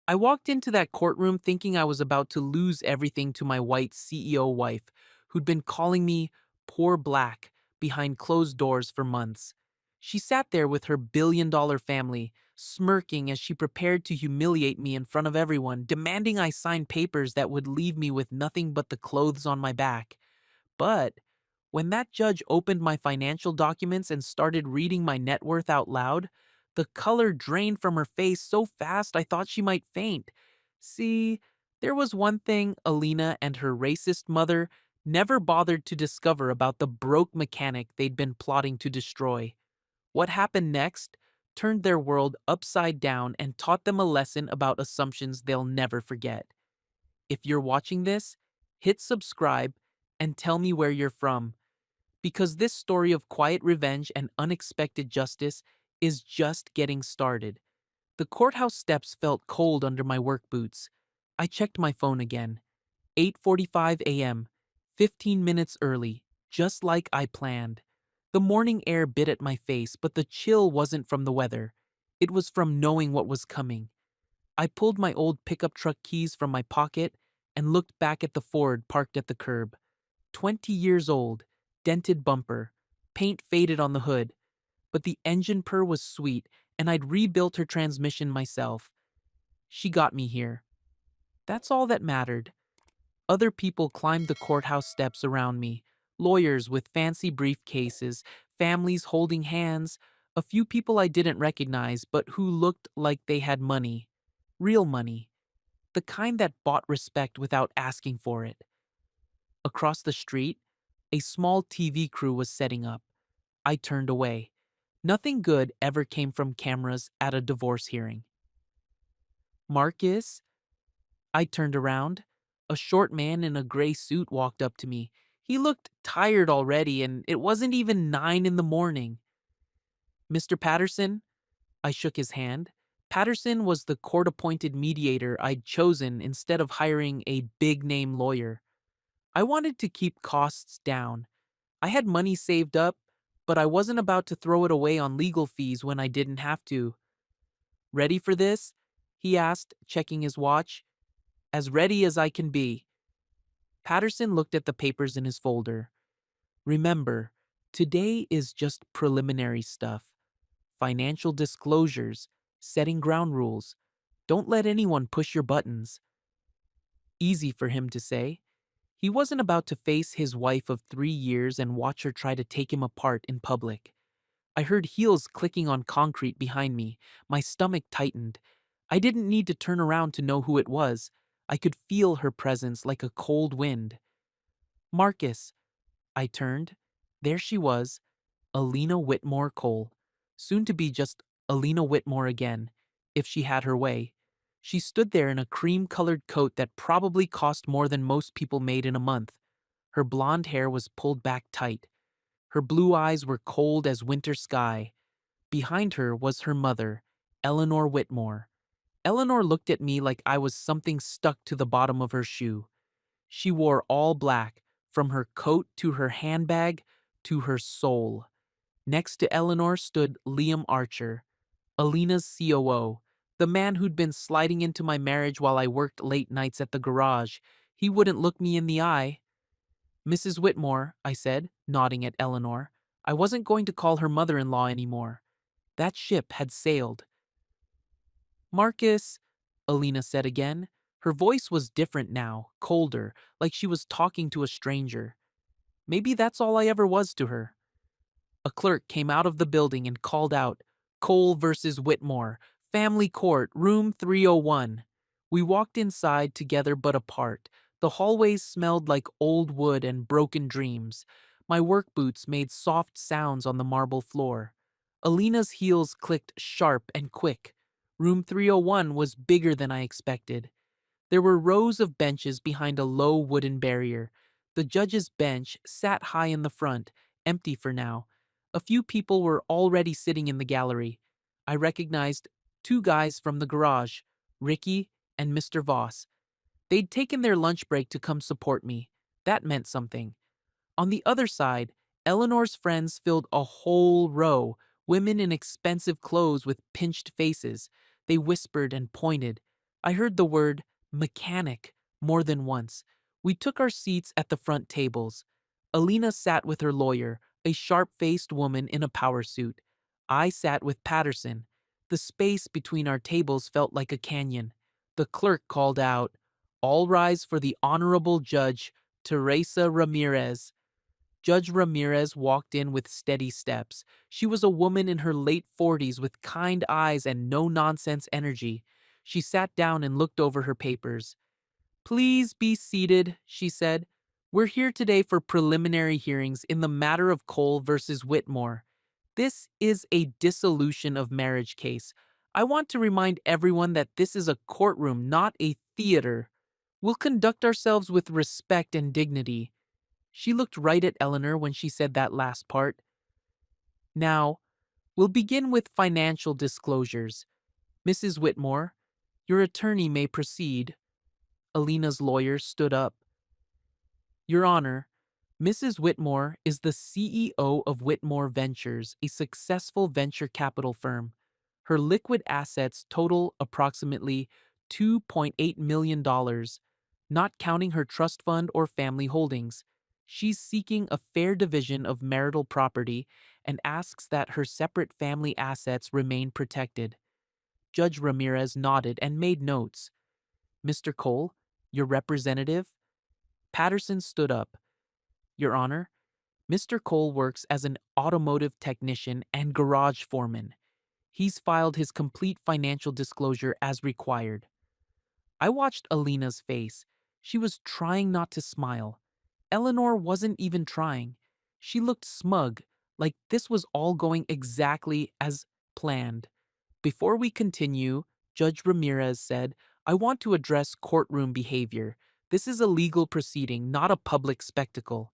I walked into that courtroom thinking I was about to lose everything to my white CEO wife, who'd been calling me poor black behind closed doors for months. She sat there with her billion-dollar family, smirking as she prepared to humiliate me in front of everyone, demanding I sign papers that would leave me with nothing but the clothes on my back. But when that judge opened my financial documents and started reading my net worth out loud, the color drained from her face so fast I thought she might faint. See, there was one thing Alina and her racist mother never bothered to discover about the broke mechanic they'd been plotting to destroy. What happened next turned their world upside down and taught them a lesson about assumptions they'll never forget. If you're watching this, hit subscribe and tell me where you're from, because this story of quiet revenge and unexpected justice is just getting started. The courthouse steps felt cold under my work boots. I checked my phone again. 8:45 a.m., 15 minutes early, just like I planned. The morning air bit at my face, but the chill wasn't from the weather. It was from knowing what was coming. I pulled my old pickup truck keys from my pocket and looked back at the Ford parked at the curb. 20 years old, dented bumper, paint faded on the hood, but the engine purr was sweet, and I'd rebuilt her transmission myself. She got me here. That's all that mattered. Other people climbed the courthouse steps around me, lawyers with fancy briefcases, families holding hands, a few people I didn't recognize but who looked like they had money. Real money. The kind that bought respect without asking for it. Across the street, a small TV crew was setting up. I turned away. Nothing good ever came from cameras at a divorce hearing. Marcus? I turned around. A short man in a gray suit walked up to me. He looked tired already, and it wasn't even 9 in the morning. Mr. Patterson? I shook his hand. Patterson was the court-appointed mediator I'd chosen instead of hiring a big-name lawyer. I wanted to keep costs down. I had money saved up, but I wasn't about to throw it away on legal fees when I didn't have to. Ready for this? He asked, checking his watch. As ready as I can be. Patterson looked at the papers in his folder. Remember, today is just preliminary stuff. Financial disclosures, setting ground rules. Don't let anyone push your buttons. Easy for him to say. He wasn't about to face his wife of 3 years and watch her try to take him apart in public. I heard heels clicking on concrete behind me. My stomach tightened. I didn't need to turn around to know who it was. I could feel her presence like a cold wind. Marcus. I turned. There she was, Alina Whitmore Cole. Soon to be just Alina Whitmore again, if she had her way. She stood there in a cream-colored coat that probably cost more than most people made in a month. Her blonde hair was pulled back tight. Her blue eyes were cold as winter sky. Behind her was her mother, Eleanor Whitmore. Eleanor looked at me like I was something stuck to the bottom of her shoe. She wore all black, from her coat to her handbag to her soul. Next to Eleanor stood Liam Archer, Alina's COO, the man who'd been sliding into my marriage while I worked late nights at the garage. He wouldn't look me in the eye. Mrs. Whitmore, I said, nodding at Eleanor. I wasn't going to call her mother-in-law anymore. That ship had sailed. Marcus, Alina said again. Her voice was different now, colder, like she was talking to a stranger. Maybe that's all I ever was to her. A clerk came out of the building and called out, Cole versus Whitmore, Family Court, Room 301. We walked inside together but apart. The hallways smelled like old wood and broken dreams. My work boots made soft sounds on the marble floor. Alina's heels clicked sharp and quick. Room 301 was bigger than I expected. There were rows of benches behind a low wooden barrier. The judge's bench sat high in the front, empty for now. A few people were already sitting in the gallery. I recognized two guys from the garage, Ricky and Mr. Voss. They'd taken their lunch break to come support me. That meant something. On the other side, Eleanor's friends filled a whole row, women in expensive clothes with pinched faces. They whispered and pointed. I heard the word mechanic more than once. We took our seats at the front tables. Alina sat with her lawyer, a sharp-faced woman in a power suit. I sat with Patterson. The space between our tables felt like a canyon. The clerk called out, "All rise for the Honorable Judge, Teresa Ramirez." Judge Ramirez walked in with steady steps. She was a woman in her late 40s with kind eyes and no-nonsense energy. She sat down and looked over her papers. "Please be seated," she said. "We're here today for preliminary hearings in the matter of Cole versus Whitmore. This is a dissolution of marriage case. I want to remind everyone that this is a courtroom, not a theater. We'll conduct ourselves with respect and dignity." She looked right at Eleanor when she said that last part. "Now, we'll begin with financial disclosures. Mrs. Whitmore, your attorney may proceed." Alina's lawyer stood up. "Your Honor, Mrs. Whitmore is the CEO of Whitmore Ventures, a successful venture capital firm. Her liquid assets total approximately $2.8 million, not counting her trust fund or family holdings. She's seeking a fair division of marital property and asks that her separate family assets remain protected." Judge Ramirez nodded and made notes. "Mr. Cole, your representative?" Patterson stood up. "Your Honor, Mr. Cole works as an automotive technician and garage foreman. He's filed his complete financial disclosure as required." I watched Alina's face. She was trying not to smile. Eleanor wasn't even trying. She looked smug, like this was all going exactly as planned. "Before we continue," Judge Ramirez said, "I want to address courtroom behavior. This is a legal proceeding, not a public spectacle."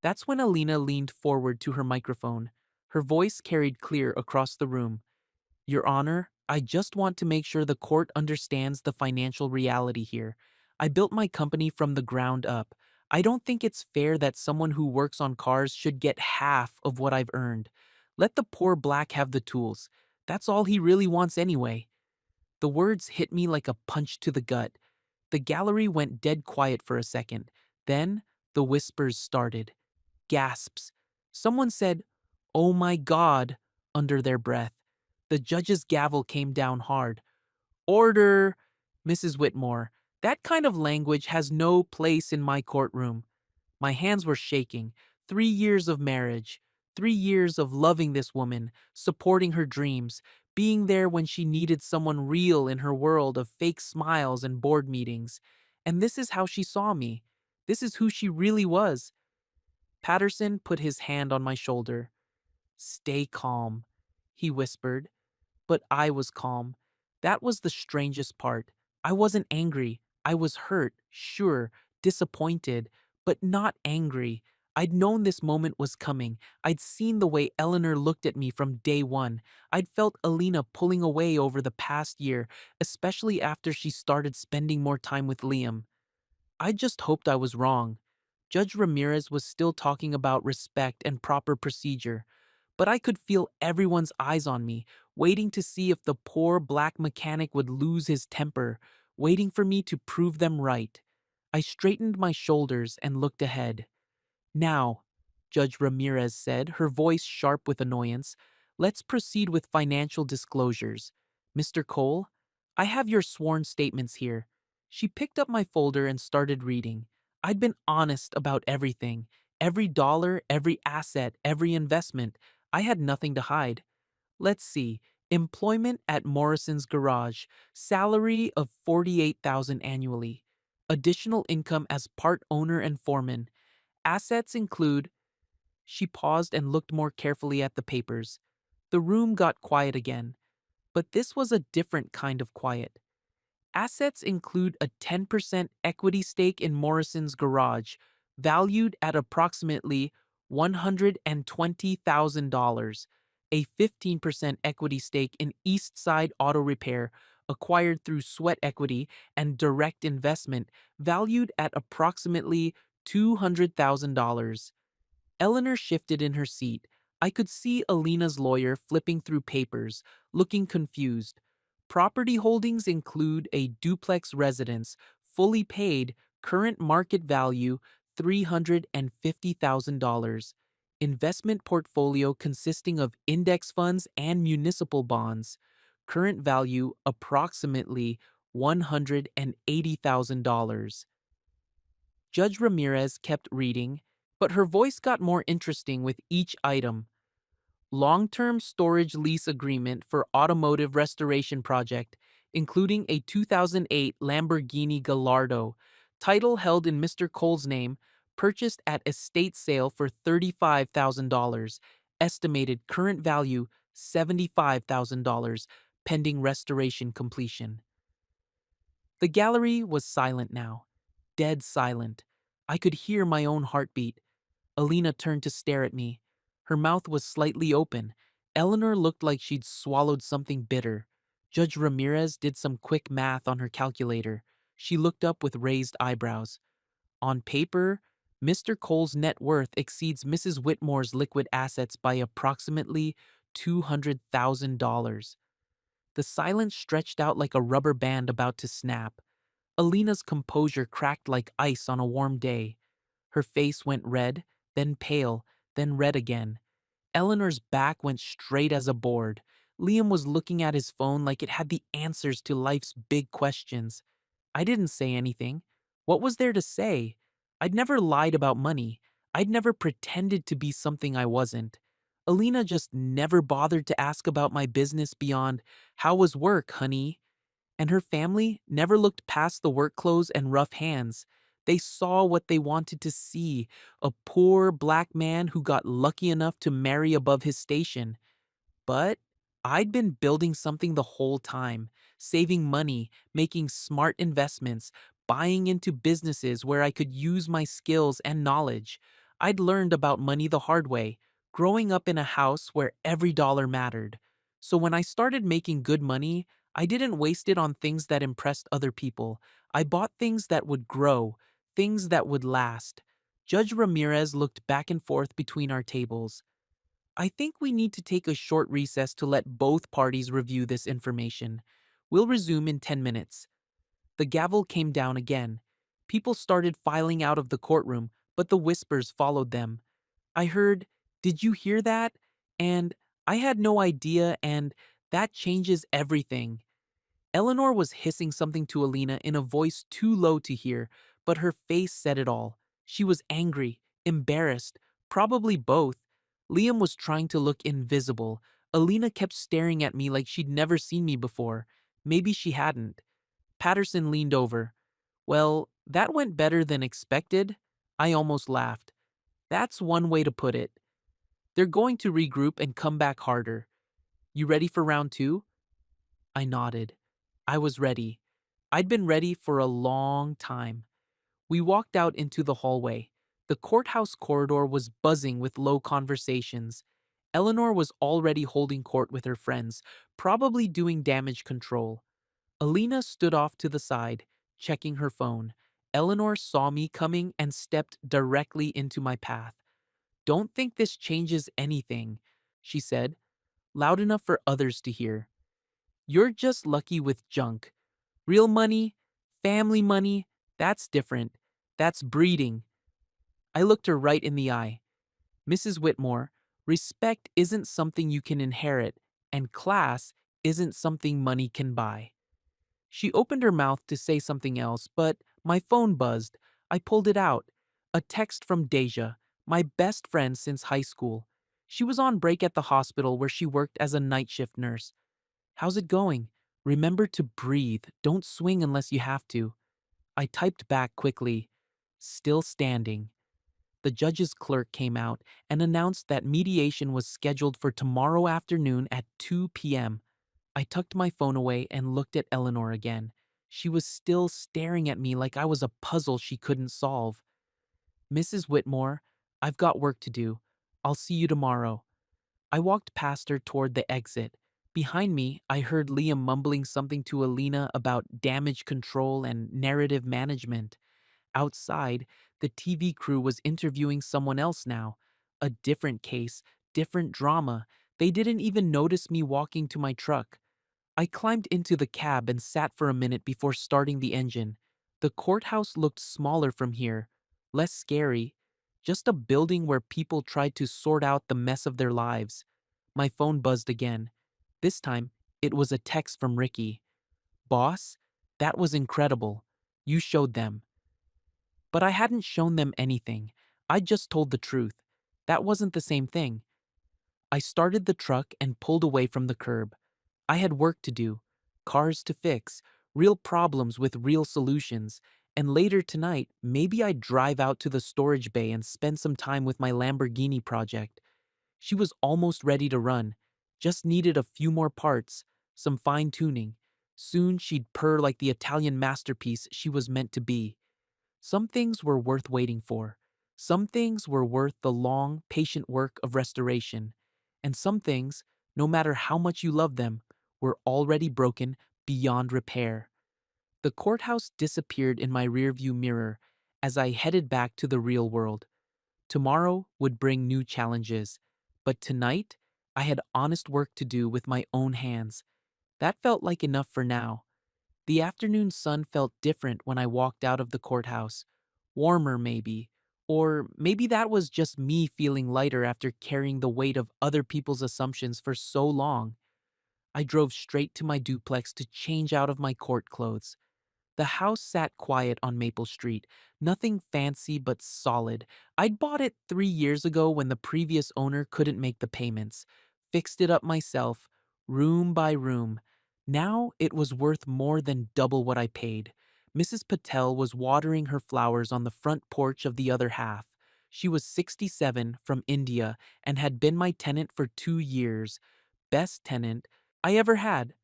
That's when Alina leaned forward to her microphone. Her voice carried clear across the room. "Your Honor, I just want to make sure the court understands the financial reality here. I built my company from the ground up. I don't think it's fair that someone who works on cars should get half of what I've earned. Let the poor black have the tools. That's all he really wants anyway." The words hit me like a punch to the gut. The gallery went dead quiet for a second. Then the whispers started. Gasps. Someone said, "Oh my God," under their breath. The judge's gavel came down hard. "Order!" "Mrs. Whitmore, that kind of language has no place in my courtroom." My hands were shaking. 3 years of marriage. 3 years of loving this woman, supporting her dreams, being there when she needed someone real in her world of fake smiles and board meetings. And this is how she saw me. This is who she really was. Patterson put his hand on my shoulder. "Stay calm," he whispered. But I was calm. That was the strangest part. I wasn't angry. I was hurt, sure, disappointed, but not angry. I'd known this moment was coming. I'd seen the way Eleanor looked at me from day one. I'd felt Alina pulling away over the past year, especially after she started spending more time with Liam. I just hoped I was wrong. Judge Ramirez was still talking about respect and proper procedure, but I could feel everyone's eyes on me, waiting to see if the poor black mechanic would lose his temper, waiting for me to prove them right. I straightened my shoulders and looked ahead. "Now," Judge Ramirez said, her voice sharp with annoyance, "let's proceed with financial disclosures. Mr. Cole, I have your sworn statements here." She picked up my folder and started reading. I'd been honest about everything. Every dollar, every asset, every investment. I had nothing to hide. Let's see. Employment at Morrison's Garage. Salary of $48,000 annually. Additional income as part owner and foreman. Assets include. She paused and looked more carefully at the papers. The room got quiet again. But this was a different kind of quiet. Assets include a 10% equity stake in Morrison's Garage, valued at approximately $120,000, a 15% equity stake in Eastside Auto Repair, acquired through sweat equity and direct investment, valued at approximately $200,000. Eleanor shifted in her seat. I could see Alina's lawyer flipping through papers, looking confused. Property holdings include a duplex residence, fully paid, current market value $350,000. Investment portfolio consisting of index funds and municipal bonds. Current value approximately $180,000. Judge Ramirez kept reading, but her voice got more interesting with each item. Long-term storage lease agreement for automotive restoration project, including a 2008 Lamborghini Gallardo, title held in Mr. Cole's name, purchased at estate sale for $35,000, estimated current value $75,000, pending restoration completion. The gallery was silent now, dead silent. I could hear my own heartbeat. Alina turned to stare at me. Her mouth was slightly open. Eleanor looked like she'd swallowed something bitter. Judge Ramirez did some quick math on her calculator. She looked up with raised eyebrows. On paper, Mr. Cole's net worth exceeds Mrs. Whitmore's liquid assets by approximately $200,000. The silence stretched out like a rubber band about to snap. Alina's composure cracked like ice on a warm day. Her face went red, then pale, then red again. Eleanor's back went straight as a board. Liam was looking at his phone like it had the answers to life's big questions. I didn't say anything. What was there to say? I'd never lied about money. I'd never pretended to be something I wasn't. Alina just never bothered to ask about my business beyond, "How was work, honey?" And her family never looked past the work clothes and rough hands. They saw what they wanted to see, a poor black man who got lucky enough to marry above his station. But I'd been building something the whole time, saving money, making smart investments, buying into businesses where I could use my skills and knowledge. I'd learned about money the hard way, growing up in a house where every dollar mattered. So when I started making good money, I didn't waste it on things that impressed other people. I bought things that would grow, things that would last. Judge Ramirez looked back and forth between our tables. "I think we need to take a short recess to let both parties review this information. We'll resume in 10 minutes. The gavel came down again. People started filing out of the courtroom, but the whispers followed them. I heard, "Did you hear that?" And "I had no idea," and "That changes everything." Eleanor was hissing something to Alina in a voice too low to hear, but her face said it all. She was angry, embarrassed, probably both. Liam was trying to look invisible. Alina kept staring at me like she'd never seen me before. Maybe she hadn't. Patterson leaned over. "Well, that went better than expected." I almost laughed. "That's one way to put it. They're going to regroup and come back harder. You ready for round two?" I nodded. I was ready. I'd been ready for a long time. We walked out into the hallway. The courthouse corridor was buzzing with low conversations. Eleanor was already holding court with her friends, probably doing damage control. Alina stood off to the side, checking her phone. Eleanor saw me coming and stepped directly into my path. "Don't think this changes anything," she said, loud enough for others to hear. "You're just lucky with junk. Real money, family money, that's different. That's breeding." I looked her right in the eye. "Mrs. Whitmore, respect isn't something you can inherit, and class isn't something money can buy." She opened her mouth to say something else, but my phone buzzed. I pulled it out. A text from Deja, my best friend since high school. She was on break at the hospital where she worked as a night shift nurse. "How's it going? Remember to breathe. Don't swing unless you have to." I typed back quickly, "Still standing." The judge's clerk came out and announced that mediation was scheduled for tomorrow afternoon at 2 p.m. I tucked my phone away and looked at Eleanor again. She was still staring at me like I was a puzzle she couldn't solve. "Mrs. Whitmore, I've got work to do. I'll see you tomorrow." I walked past her toward the exit. Behind me, I heard Liam mumbling something to Alina about damage control and narrative management. Outside, the TV crew was interviewing someone else now. A different case, different drama. They didn't even notice me walking to my truck. I climbed into the cab and sat for a minute before starting the engine. The courthouse looked smaller from here, less scary, just a building where people tried to sort out the mess of their lives. My phone buzzed again. This time, it was a text from Ricky. Boss, that was incredible. You showed them. But I hadn't shown them anything. I just told the truth. That wasn't the same thing. I started the truck and pulled away from the curb. I had work to do, cars to fix, real problems with real solutions, and later tonight, maybe I'd drive out to the storage bay and spend some time with my Lamborghini project. She was almost ready to run, just needed a few more parts, some fine tuning. Soon she'd purr like the Italian masterpiece she was meant to be. Some things were worth waiting for. Some things were worth the long, patient work of restoration. And some things, no matter how much you love them, were already broken beyond repair. The courthouse disappeared in my rearview mirror as I headed back to the real world. Tomorrow would bring new challenges, but tonight I had honest work to do with my own hands. That felt like enough for now. The afternoon sun felt different when I walked out of the courthouse. Warmer, maybe. Or maybe that was just me feeling lighter after carrying the weight of other people's assumptions for so long. I drove straight to my duplex to change out of my court clothes. The house sat quiet on Maple Street, nothing fancy but solid. I'd bought it 3 years ago when the previous owner couldn't make the payments. Fixed it up myself, room by room. Now it was worth more than double what I paid. Mrs. Patel was watering her flowers on the front porch of the other half. She was 67, from India, and had been my tenant for 2 years. Best tenant I ever had.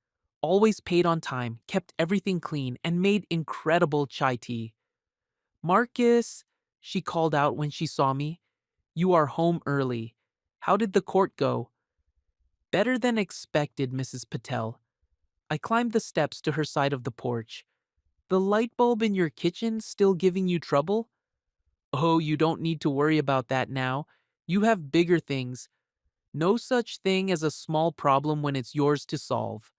Always paid on time, kept everything clean, and made incredible chai tea. Marcus, she called out when she saw me, you are home early. How did the court go? Better than expected, Mrs. Patel. I climbed the steps to her side of the porch. The light bulb in your kitchen still giving you trouble? Oh, you don't need to worry about that now. You have bigger things. No such thing as a small problem when it's yours to solve.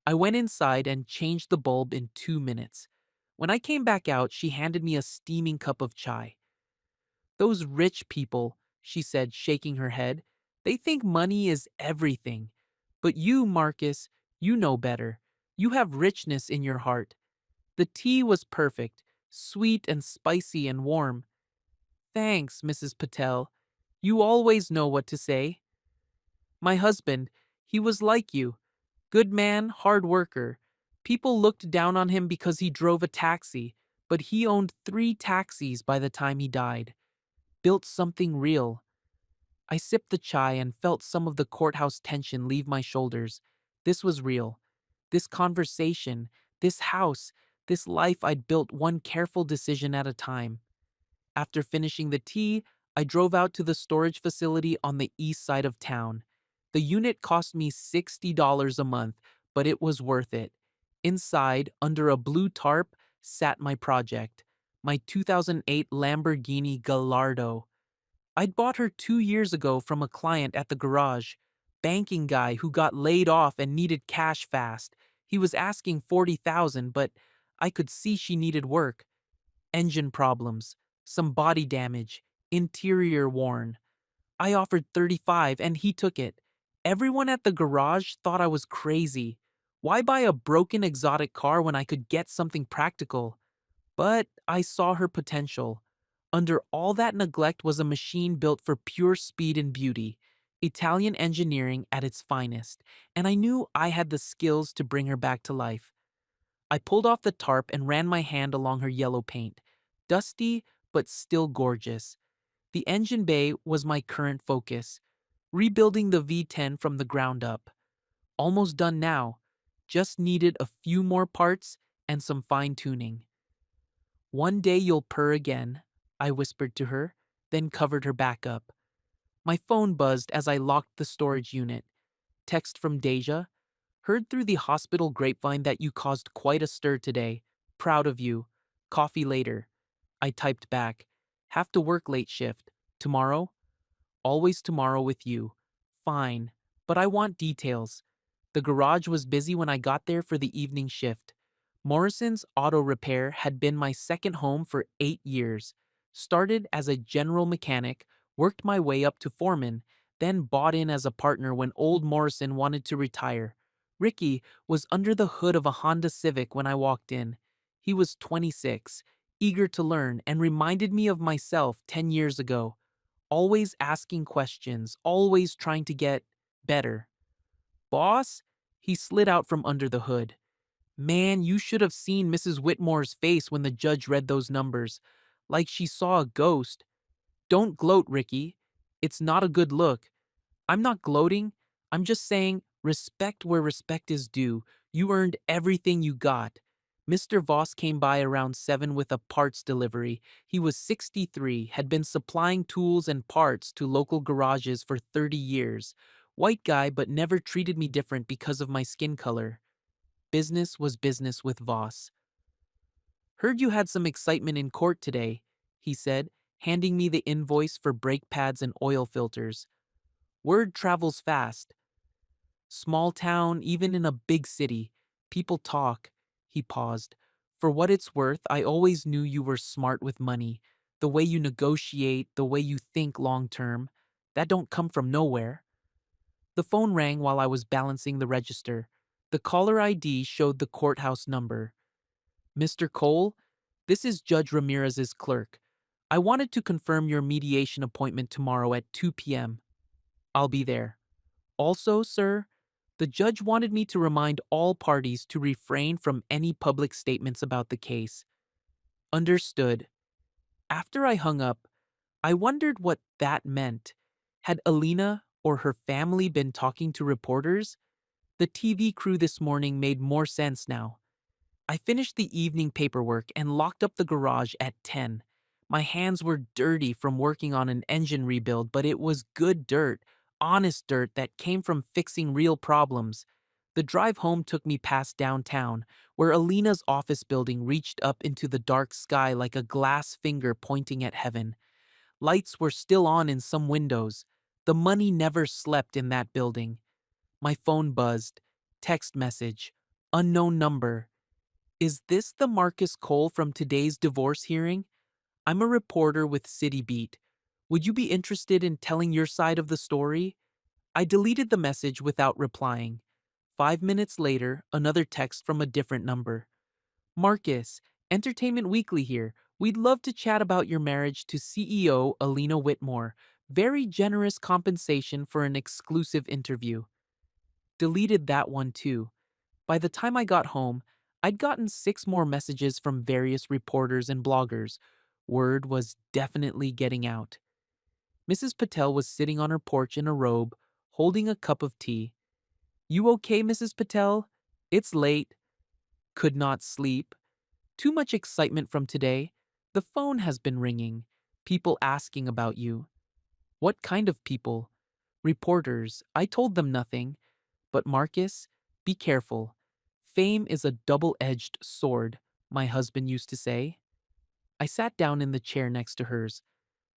I went inside and changed the bulb in 2 minutes. When I came back out, she handed me a steaming cup of chai. Those rich people, she said, shaking her head, they think money is everything. But you, Marcus, you know better. You have richness in your heart. The tea was perfect, sweet and spicy and warm. Thanks, Mrs. Patel. You always know what to say. My husband, he was like you. Good man, hard worker. People looked down on him because he drove a taxi, but he owned 3 taxis by the time he died. Built something real. I sipped the chai and felt some of the courthouse tension leave my shoulders. This was real. This conversation, this house, this life I'd built one careful decision at a time. After finishing the tea, I drove out to the storage facility on the east side of town. The unit cost me $60 a month, but it was worth it. Inside, under a blue tarp, sat my project, my 2008 Lamborghini Gallardo. I'd bought her 2 years ago from a client at the garage. Banking guy who got laid off and needed cash fast. He was asking 40,000, but I could see she needed work. Engine problems, some body damage, interior worn. I offered 35 and he took it. Everyone at the garage thought I was crazy. Why buy a broken exotic car when I could get something practical? But I saw her potential. Under all that neglect was a machine built for pure speed and beauty, Italian engineering at its finest, and I knew I had the skills to bring her back to life. I pulled off the tarp and ran my hand along her yellow paint. Dusty, but still gorgeous. The engine bay was my current focus, rebuilding the V10 from the ground up. Almost done now, just needed a few more parts and some fine-tuning. One day you'll purr again, I whispered to her, then covered her back up. My phone buzzed as I locked the storage unit. Text from Deja. Heard through the hospital grapevine that you caused quite a stir today. Proud of you. Coffee later. I typed back. Have to work late shift. Tomorrow? Always tomorrow with you. Fine. But I want details. The garage was busy when I got there for the evening shift. Morrison's Auto Repair had been my second home for 8 years. Started as a general mechanic, worked my way up to foreman, then bought in as a partner when old Morrison wanted to retire. Ricky was under the hood of a Honda Civic when I walked in. He was 26, eager to learn, and reminded me of myself 10 years ago. Always asking questions, always trying to get better. Boss? He slid out from under the hood. Man, you should have seen Mrs. Whitmore's face when the judge read those numbers. Like she saw a ghost. Don't gloat, Ricky. It's not a good look. I'm not gloating. I'm just saying respect where respect is due. You earned everything you got. Mr. Voss came by around 7 with a parts delivery. He was 63, had been supplying tools and parts to local garages for 30 years. White guy, but never treated me different because of my skin color. Business was business with Voss. Heard you had some excitement in court today, he said, handing me the invoice for brake pads and oil filters. Word travels fast. Small town, even in a big city. People talk. He paused. For what it's worth, I always knew you were smart with money. The way you negotiate, the way you think long term. That don't come from nowhere. The phone rang while I was balancing the register. The caller ID showed the courthouse number. Mr. Cole, this is Judge Ramirez's clerk. I wanted to confirm your mediation appointment tomorrow at 2 p.m. I'll be there. Also, sir, the judge wanted me to remind all parties to refrain from any public statements about the case. Understood. After I hung up, I wondered what that meant. Had Alina or her family been talking to reporters? The TV crew this morning made more sense now. I finished the evening paperwork and locked up the garage at 10. My hands were dirty from working on an engine rebuild, but it was good dirt, honest dirt that came from fixing real problems. The drive home took me past downtown, where Alina's office building reached up into the dark sky like a glass finger pointing at heaven. Lights were still on in some windows. The money never slept in that building. My phone buzzed. Text message. Unknown number. Is this the Marcus Cole from today's divorce hearing? I'm a reporter with City Beat. Would you be interested in telling your side of the story? I deleted the message without replying. 5 minutes later, another text from a different number. Marcus, Entertainment Weekly here. We'd love to chat about your marriage to CEO Alina Whitmore. Very generous compensation for an exclusive interview. Deleted that one too. By the time I got home, I'd gotten 6 more messages from various reporters and bloggers. Word was definitely getting out. Mrs. Patel was sitting on her porch in a robe, holding a cup of tea. You okay, Mrs. Patel? It's late. Could not sleep. Too much excitement from today. The phone has been ringing. People asking about you. What kind of people? Reporters. I told them nothing. But Marcus, be careful. Fame is a double-edged sword, my husband used to say. I sat down in the chair next to hers.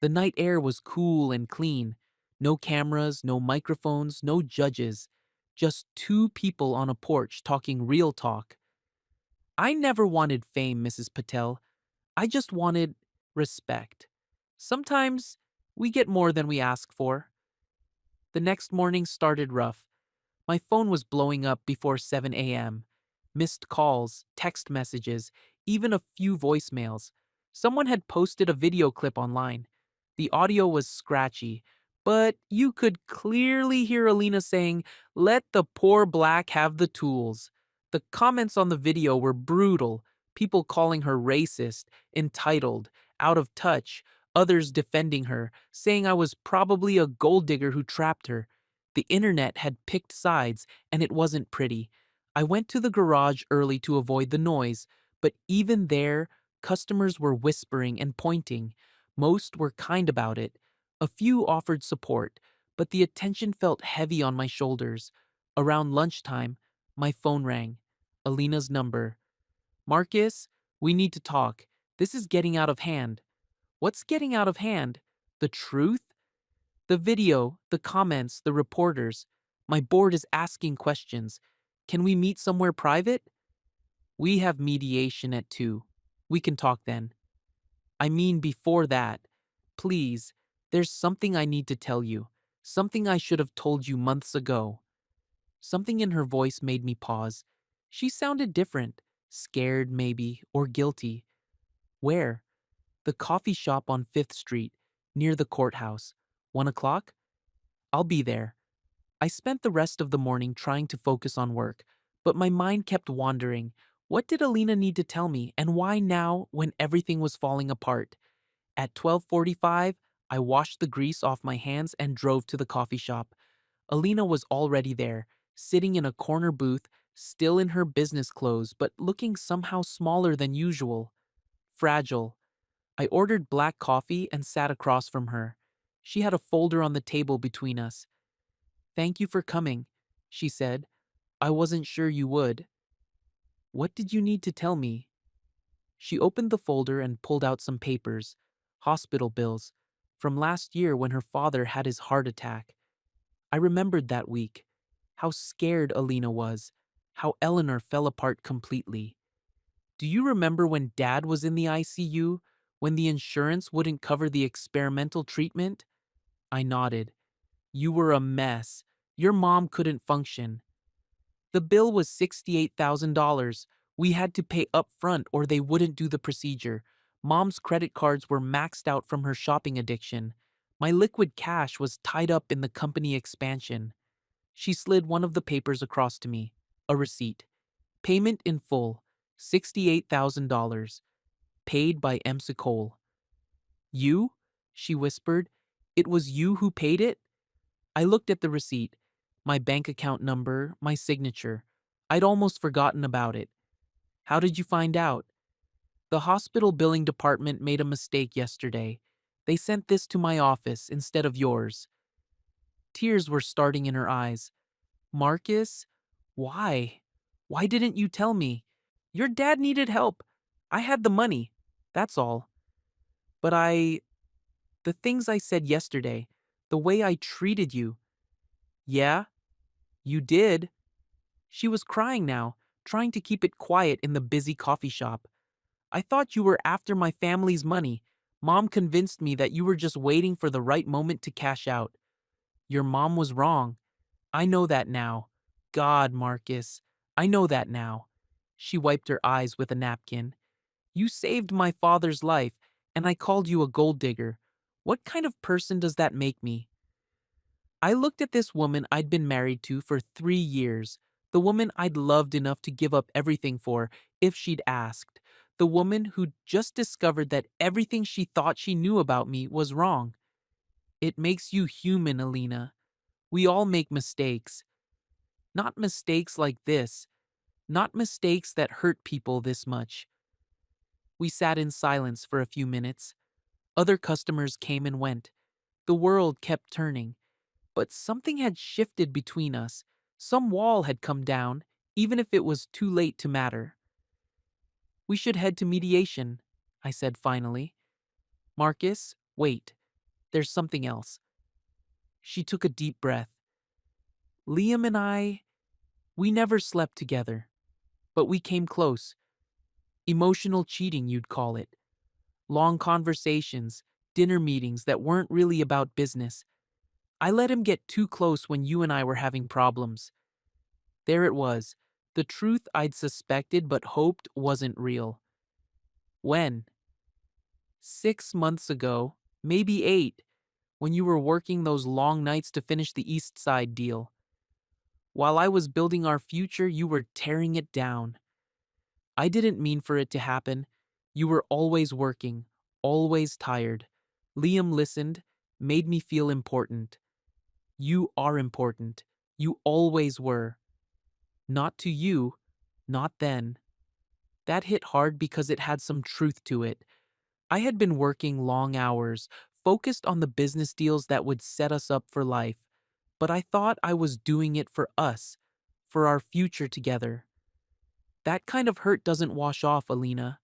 The night air was cool and clean. No cameras, no microphones, no judges. Just 2 people on a porch talking real talk. I never wanted fame, Mrs. Patel. I just wanted respect. Sometimes we get more than we ask for. The next morning started rough. My phone was blowing up before 7 a.m. Missed calls, text messages, even a few voicemails. Someone had posted a video clip online. The audio was scratchy, but you could clearly hear Alina saying, "Let the poor black have the tools." The comments on the video were brutal, people calling her racist, entitled, out of touch, others defending her, saying I was probably a gold digger who trapped her. The internet had picked sides, and it wasn't pretty. I went to the garage early to avoid the noise, but even there, customers were whispering and pointing. Most were kind about it. A few offered support, but the attention felt heavy on my shoulders. Around lunchtime, my phone rang. Alina's number. Marcus, we need to talk. This is getting out of hand. What's getting out of hand? The truth? The video, the comments, the reporters. My board is asking questions. Can we meet somewhere private? We have mediation at 2. We can talk then. I mean, before that. Please, there's something I need to tell you. Something I should have told you months ago. Something in her voice made me pause. She sounded different. Scared, maybe, or guilty. Where? The coffee shop on 5th Street, near the courthouse. 1 o'clock? I'll be there. I spent the rest of the morning trying to focus on work, but my mind kept wandering. What did Alina need to tell me, and why now when everything was falling apart? At 12:45, I washed the grease off my hands and drove to the coffee shop. Alina was already there, sitting in a corner booth, still in her business clothes, but looking somehow smaller than usual. Fragile. I ordered black coffee and sat across from her. She had a folder on the table between us. "Thank you for coming," she said. "I wasn't sure you would." "What did you need to tell me?" She opened the folder and pulled out some papers, hospital bills, from last year when her father had his heart attack. I remembered that week, how scared Alina was, how Eleanor fell apart completely. "Do you remember when Dad was in the ICU, when the insurance wouldn't cover the experimental treatment?" I nodded. "You were a mess. Your mom couldn't function. The bill was $68,000. We had to pay up front or they wouldn't do the procedure. Mom's credit cards were maxed out from her shopping addiction. My liquid cash was tied up in the company expansion." She slid one of the papers across to me. A receipt. "Payment in full. $68,000. Paid by MC Cole." "You?" she whispered. "It was you who paid it?" I looked at the receipt. My bank account number, my signature. I'd almost forgotten about it. "How did you find out?" "The hospital billing department made a mistake yesterday. They sent this to my office instead of yours." Tears were starting in her eyes. "Marcus, why? Why didn't you tell me? Your dad needed help. I had the money. That's all. But the things I said yesterday, the way I treated you." "Yeah, you did." She was crying now, trying to keep it quiet in the busy coffee shop. "I thought you were after my family's money. Mom convinced me that you were just waiting for the right moment to cash out. Your mom was wrong. I know that now. God, Marcus, I know that now." She wiped her eyes with a napkin. "You saved my father's life, and I called you a gold digger. What kind of person does that make me?" I looked at this woman I'd been married to for 3 years, the woman I'd loved enough to give up everything for if she'd asked, the woman who'd just discovered that everything she thought she knew about me was wrong. It makes you human, Alina. We all make mistakes. Not mistakes like this. Not mistakes that hurt people this much. We sat in silence for a few minutes. Other customers came and went. The world kept turning. But something had shifted between us. Some wall had come down, even if it was too late to matter. "We should head to mediation," I said finally. "Marcus, wait. There's something else." She took a deep breath. "Liam and I, we never slept together, but we came close. Emotional cheating, you'd call it. Long conversations, dinner meetings that weren't really about business. I let him get too close when you and I were having problems. There it was, the truth I'd suspected but hoped wasn't real." "When?" "6 months ago, maybe 8, when you were working those long nights to finish the East Side deal. While I was building our future, you were tearing it down. I didn't mean for it to happen. You were always working, always tired. Liam listened, made me feel important. You are important. You always were. Not to you, not then." That hit hard because it had some truth to it. I had been working long hours, focused on the business deals that would set us up for life, but I thought I was doing it for us, for our future together. That kind of hurt doesn't wash off, Alina.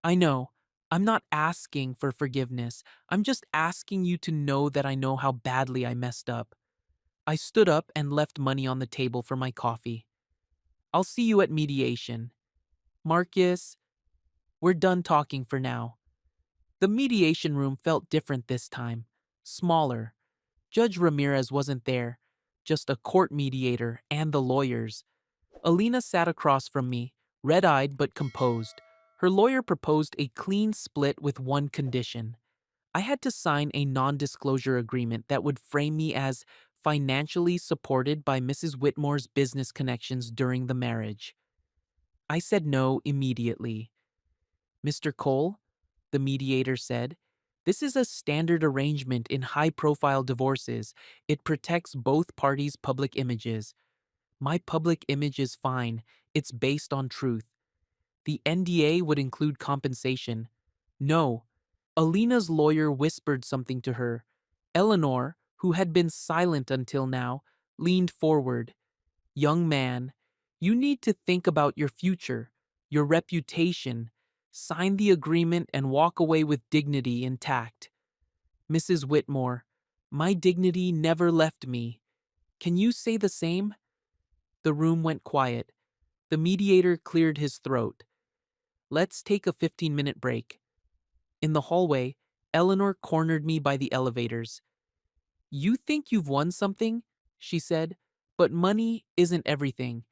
I know. I'm not asking for forgiveness. I'm just asking you to know that I know how badly I messed up. I stood up and left money on the table for my coffee. I'll see you at mediation. Marcus, we're done talking for now. The mediation room felt different this time, smaller. Judge Ramirez wasn't there, just a court mediator and the lawyers. Alina sat across from me, red-eyed but composed. Her lawyer proposed a clean split with one condition. I had to sign a non-disclosure agreement that would frame me as financially supported by Mrs. Whitmore's business connections during the marriage. I said no immediately. Mr. Cole, the mediator said, this is a standard arrangement in high-profile divorces. It protects both parties' public images. My public image is fine. It's based on truth. The NDA would include compensation. No. Alina's lawyer whispered something to her. Eleanor, who had been silent until now, leaned forward. Young man, you need to think about your future, your reputation. Sign the agreement and walk away with dignity intact. Mrs. Whitmore, my dignity never left me. Can you say the same? The room went quiet. The mediator cleared his throat. Let's take a 15-minute break. In the hallway, Eleanor cornered me by the elevators. You think you've won something? She said. But money isn't everything.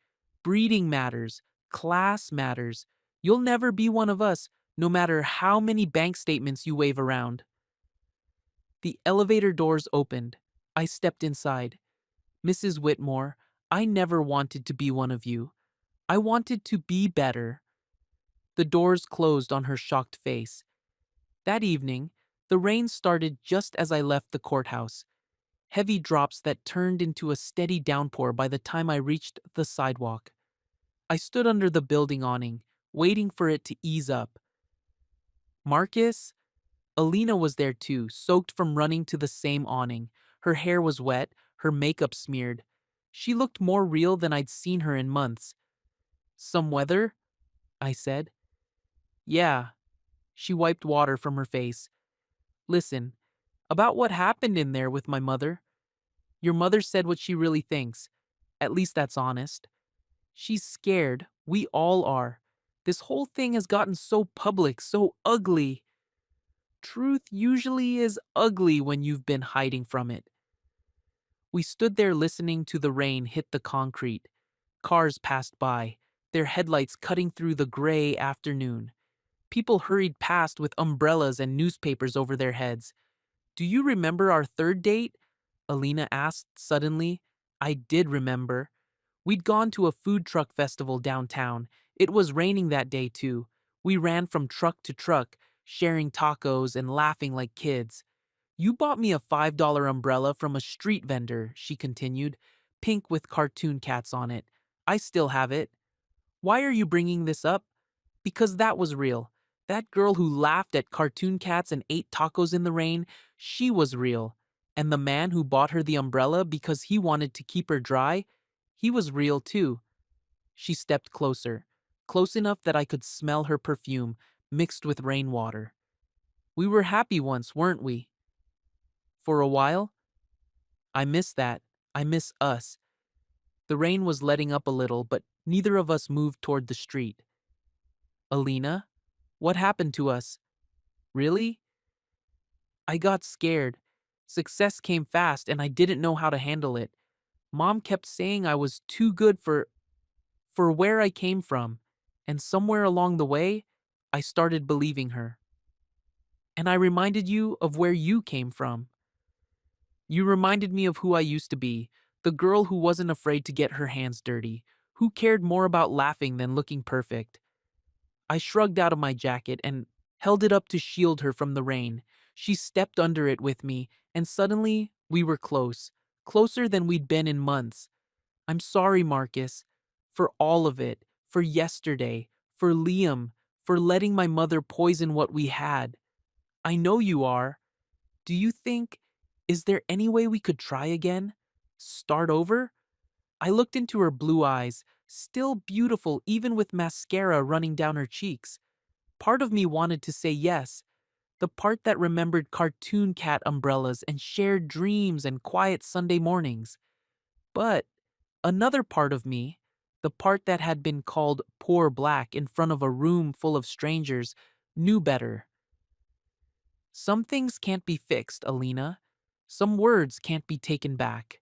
Breeding matters. Class matters. You'll never be one of us, no matter how many bank statements you wave around. The elevator doors opened. I stepped inside. Mrs. Whitmore, I never wanted to be one of you. I wanted to be better. The doors closed on her shocked face. That evening, the rain started just as I left the courthouse. Heavy drops that turned into a steady downpour by the time I reached the sidewalk. I stood under the building awning, waiting for it to ease up. Marcus? Alina was there too, soaked from running to the same awning. Her hair was wet, her makeup smeared. She looked more real than I'd seen her in months. Some weather? I said. Yeah. She wiped water from her face. Listen, about what happened in there with my mother. Your mother said what she really thinks. At least that's honest. She's scared. We all are. This whole thing has gotten so public, so ugly. Truth usually is ugly when you've been hiding from it. We stood there listening to the rain hit the concrete. Cars passed by, their headlights cutting through the gray afternoon. People hurried past with umbrellas and newspapers over their heads. Do you remember our third date? Alina asked suddenly. I did remember. We'd gone to a food truck festival downtown. It was raining that day too. We ran from truck to truck, sharing tacos and laughing like kids. You bought me a $5 umbrella from a street vendor, she continued, pink with cartoon cats on it. I still have it. Why are you bringing this up? Because that was real. That girl who laughed at cartoon cats and ate tacos in the rain, she was real. And the man who bought her the umbrella because he wanted to keep her dry, he was real too. She stepped closer, close enough that I could smell her perfume mixed with rainwater. We were happy once, weren't we? For a while? I miss that. I miss us. The rain was letting up a little, but neither of us moved toward the street. Alina? What happened to us? Really? I got scared. Success came fast and I didn't know how to handle it. Mom kept saying I was too good for where I came from, and somewhere along the way, I started believing her. And I reminded you of where you came from. You reminded me of who I used to be, the girl who wasn't afraid to get her hands dirty, who cared more about laughing than looking perfect. I shrugged out of my jacket and held it up to shield her from the rain. She stepped under it with me, and suddenly we were close, closer than we'd been in months. I'm sorry, Marcus, for all of it, for yesterday, for Liam, for letting my mother poison what we had. I know you are. Do you think, is there any way we could try again? Start over? I looked into her blue eyes, still beautiful even with mascara running down her cheeks. Part of me wanted to say yes, the part that remembered cartoon cat umbrellas and shared dreams and quiet Sunday mornings. But another part of me, the part that had been called poor black in front of a room full of strangers, knew better. Some things can't be fixed, Alina. Some words can't be taken back.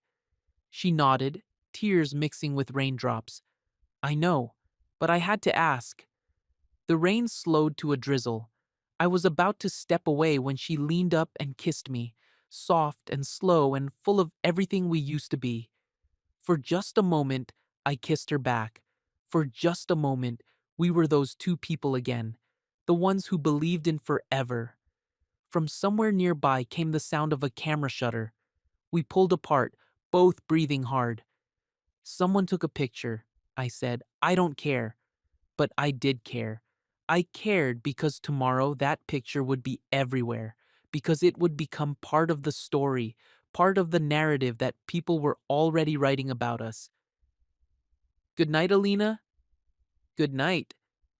She nodded, tears mixing with raindrops. I know, but I had to ask. The rain slowed to a drizzle. I was about to step away when she leaned up and kissed me, soft and slow and full of everything we used to be. For just a moment, I kissed her back. For just a moment, we were those two people again, the ones who believed in forever. From somewhere nearby came the sound of a camera shutter. We pulled apart, both breathing hard. Someone took a picture, I said. I don't care. But I did care. I cared because tomorrow that picture would be everywhere, because it would become part of the story, part of the narrative that people were already writing about us. Good night, Alina. Good night.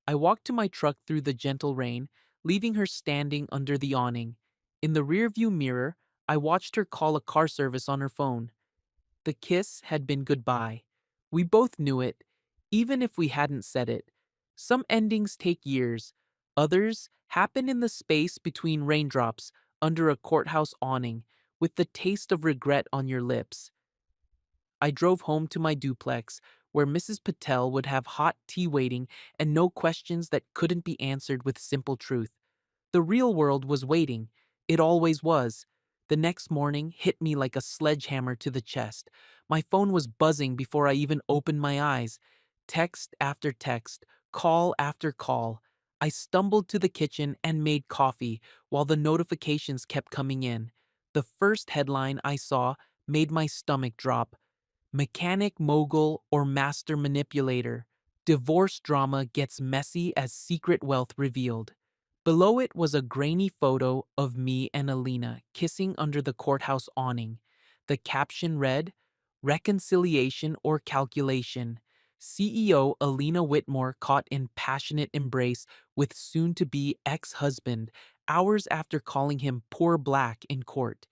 I walked to my truck through the gentle rain, leaving her standing under the awning. In the rearview mirror, I watched her call a car service on her phone. The kiss had been goodbye. We both knew it, even if we hadn't said it. Some endings take years, others happen in the space between raindrops under a courthouse awning, with the taste of regret on your lips. I drove home to my duplex, where Mrs. Patel would have hot tea waiting and no questions that couldn't be answered with simple truth. The real world was waiting. It always was. The next morning hit me like a sledgehammer to the chest. My phone was buzzing before I even opened my eyes. Text after text, call after call. I stumbled to the kitchen and made coffee while the notifications kept coming in. The first headline I saw made my stomach drop. Mechanic mogul or master manipulator. Divorce drama gets messy as secret wealth revealed. Below it was a grainy photo of me and Alina kissing under the courthouse awning. The caption read, Reconciliation or Calculation. CEO Alina Whitmore caught in passionate embrace with soon-to-be ex-husband hours after calling him poor black in court.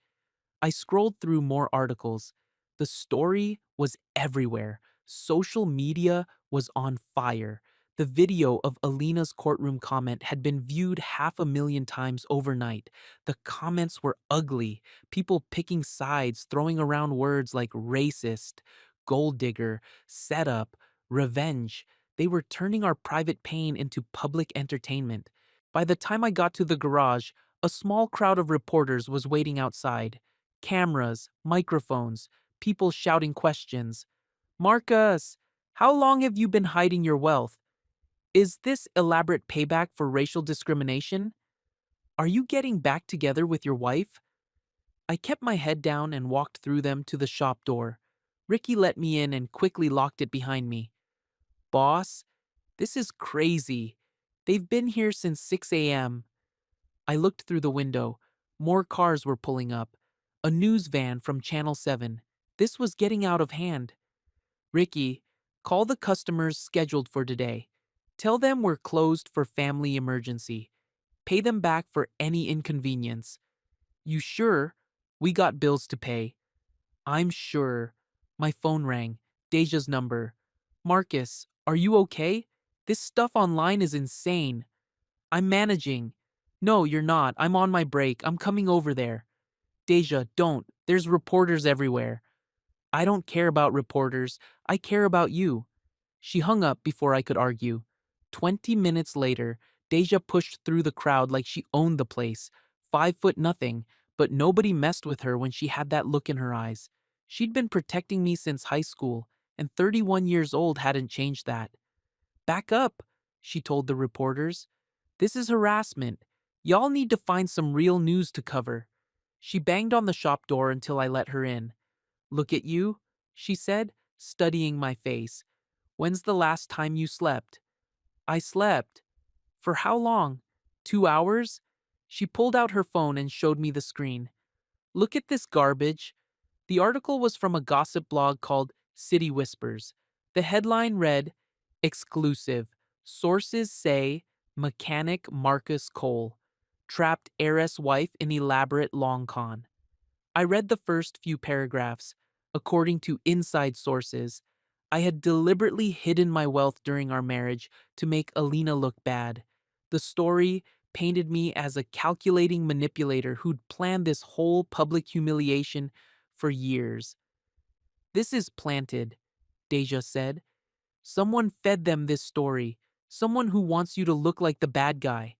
I scrolled through more articles. The story was everywhere. Social media was on fire. The video of Alina's courtroom comment had been viewed 500,000 times overnight. The comments were ugly. People picking sides, throwing around words like racist, gold digger, setup, revenge. They were turning our private pain into public entertainment. By the time I got to the garage, a small crowd of reporters was waiting outside. Cameras, microphones, people shouting questions. Marcus, how long have you been hiding your wealth? Is this elaborate payback for racial discrimination? Are you getting back together with your wife? I kept my head down and walked through them to the shop door. Ricky let me in and quickly locked it behind me. Boss, this is crazy. They've been here since 6 a.m. I looked through the window. More cars were pulling up. A news van from Channel 7. This was getting out of hand. Ricky, call the customers scheduled for today. Tell them we're closed for family emergency. Pay them back for any inconvenience. You sure? We got bills to pay. I'm sure. My phone rang. Deja's number. Marcus, are you okay? This stuff online is insane. I'm managing. No, you're not. I'm on my break. I'm coming over there. Deja, don't. There's reporters everywhere. I don't care about reporters. I care about you. She hung up before I could argue. 20 minutes later, Deja pushed through the crowd like she owned the place. 5 foot nothing, but nobody messed with her when she had that look in her eyes. She'd been protecting me since high school, and 31 years old hadn't changed that. Back up, she told the reporters. This is harassment. Y'all need to find some real news to cover. She banged on the shop door until I let her in. Look at you, she said, studying my face. When's the last time you slept? I slept. For how long? 2 hours? She pulled out her phone and showed me the screen. Look at this garbage. The article was from a gossip blog called City Whispers. The headline read, Exclusive. Sources say mechanic Marcus Cole trapped heiress wife in elaborate long con. I read the first few paragraphs. According to inside sources, I had deliberately hidden my wealth during our marriage to make Alina look bad. The story painted me as a calculating manipulator who'd planned this whole public humiliation for years. This is planted, Deja said. Someone fed them this story. Someone who wants you to look like the bad guy.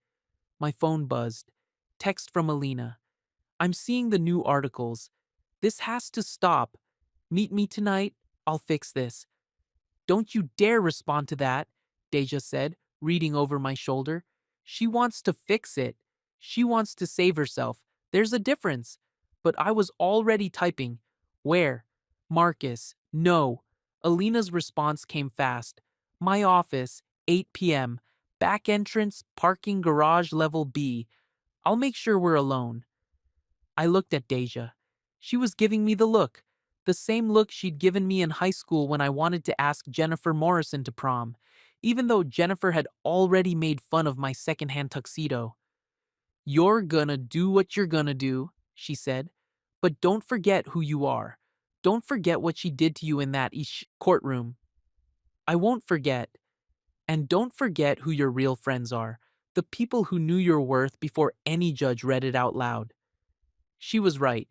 My phone buzzed. Text from Alina. I'm seeing the new articles. This has to stop. Meet me tonight. I'll fix this. Don't you dare respond to that, Deja said, reading over my shoulder. She wants to fix it. She wants to save herself. There's a difference. But I was already typing. Where? Marcus. No. Alina's response came fast. My office, 8 p.m. Back entrance, parking garage level B. I'll make sure we're alone. I looked at Deja. She was giving me the look. The same look she'd given me in high school when I wanted to ask Jennifer Morrison to prom, even though Jennifer had already made fun of my secondhand tuxedo. You're gonna do what you're gonna do, she said, but don't forget who you are. Don't forget what she did to you in that courtroom. I won't forget. And don't forget who your real friends are, the people who knew your worth before any judge read it out loud. She was right.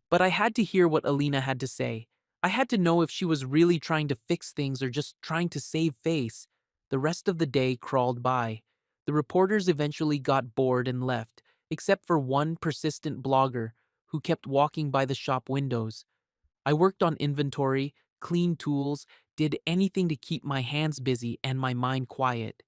But I had to hear what Alina had to say. I had to know if she was really trying to fix things or just trying to save face. The rest of the day crawled by. The reporters eventually got bored and left, except for one persistent blogger who kept walking by the shop windows. I worked on inventory, cleaned tools, did anything to keep my hands busy and my mind quiet.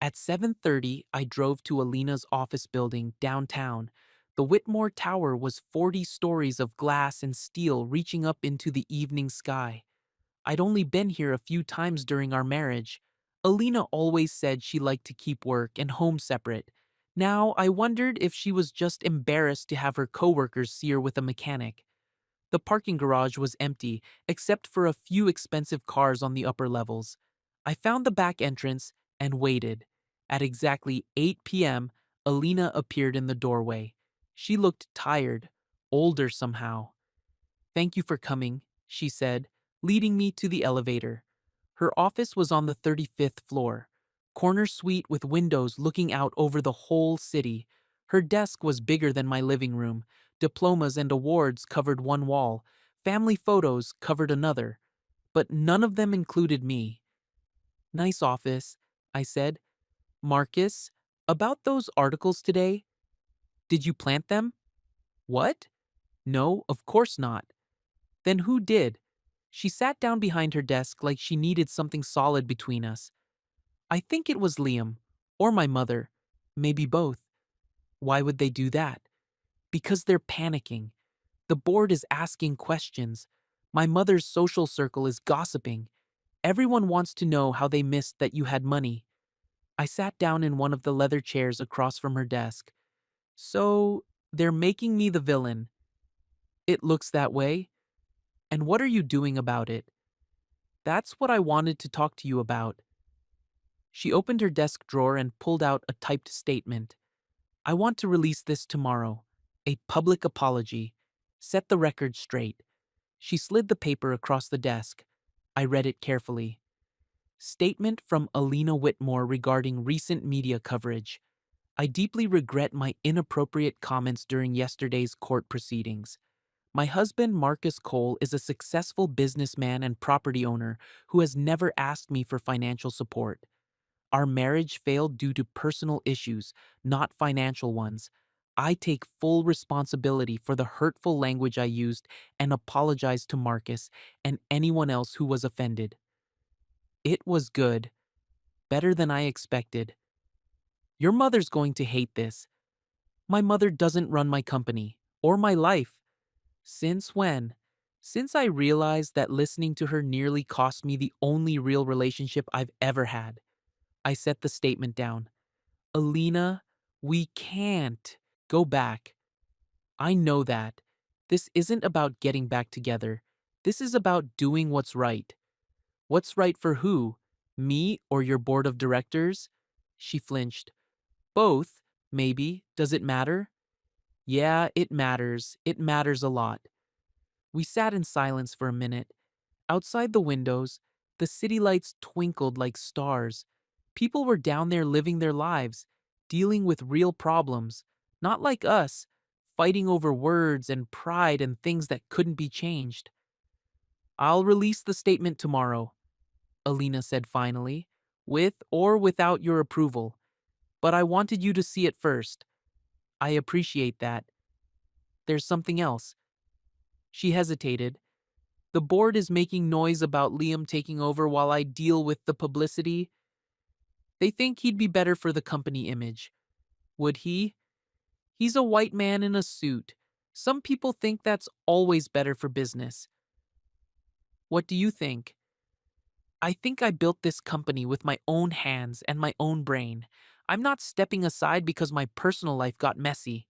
At 7:30, I drove to Alina's office building downtown. The Whitmore Tower was 40 stories of glass and steel reaching up into the evening sky. I'd only been here a few times during our marriage. Alina always said she liked to keep work and home separate. Now, I wondered if she was just embarrassed to have her coworkers see her with a mechanic. The parking garage was empty, except for a few expensive cars on the upper levels. I found the back entrance and waited. At exactly 8 p.m., Alina appeared in the doorway. She looked tired, older somehow. Thank you for coming, she said, leading me to the elevator. Her office was on the 35th floor, corner suite with windows looking out over the whole city. Her desk was bigger than my living room. Diplomas and awards covered one wall, family photos covered another, but none of them included me. Nice office, I said. Marcus, about those articles today, did you plant them? What? No, of course not. Then who did? She sat down behind her desk like she needed something solid between us. I think it was Liam, or my mother, maybe both. Why would they do that? Because they're panicking. The board is asking questions. My mother's social circle is gossiping. Everyone wants to know how they missed that you had money. I sat down in one of the leather chairs across from her desk. So, they're making me the villain. It looks that way. And what are you doing about it? That's what I wanted to talk to you about. She opened her desk drawer and pulled out a typed statement. I want to release this tomorrow. A public apology. Set the record straight. She slid the paper across the desk. I read it carefully. Statement from Alina Whitmore regarding recent media coverage. I deeply regret my inappropriate comments during yesterday's court proceedings. My husband, Marcus Cole, is a successful businessman and property owner who has never asked me for financial support. Our marriage failed due to personal issues, not financial ones. I take full responsibility for the hurtful language I used and apologize to Marcus and anyone else who was offended. It was good, better than I expected. Your mother's going to hate this. My mother doesn't run my company, or my life. Since when? Since I realized that listening to her nearly cost me the only real relationship I've ever had. I set the statement down. Alina, we can't go back. I know that. This isn't about getting back together. This is about doing what's right. What's right for who? Me or your board of directors? She flinched. Both, maybe. Does it matter? Yeah, it matters. It matters a lot. We sat in silence for a minute. Outside the windows, the city lights twinkled like stars. People were down there living their lives, dealing with real problems, not like us, fighting over words and pride and things that couldn't be changed. I'll release the statement tomorrow, Alina said finally, with or without your approval. But I wanted you to see it first. I appreciate that. There's something else. She hesitated. The board is making noise about Liam taking over while I deal with the publicity. They think he'd be better for the company image. Would he? He's a white man in a suit. Some people think that's always better for business. What do you think? I think I built this company with my own hands and my own brain. I'm not stepping aside because my personal life got messy.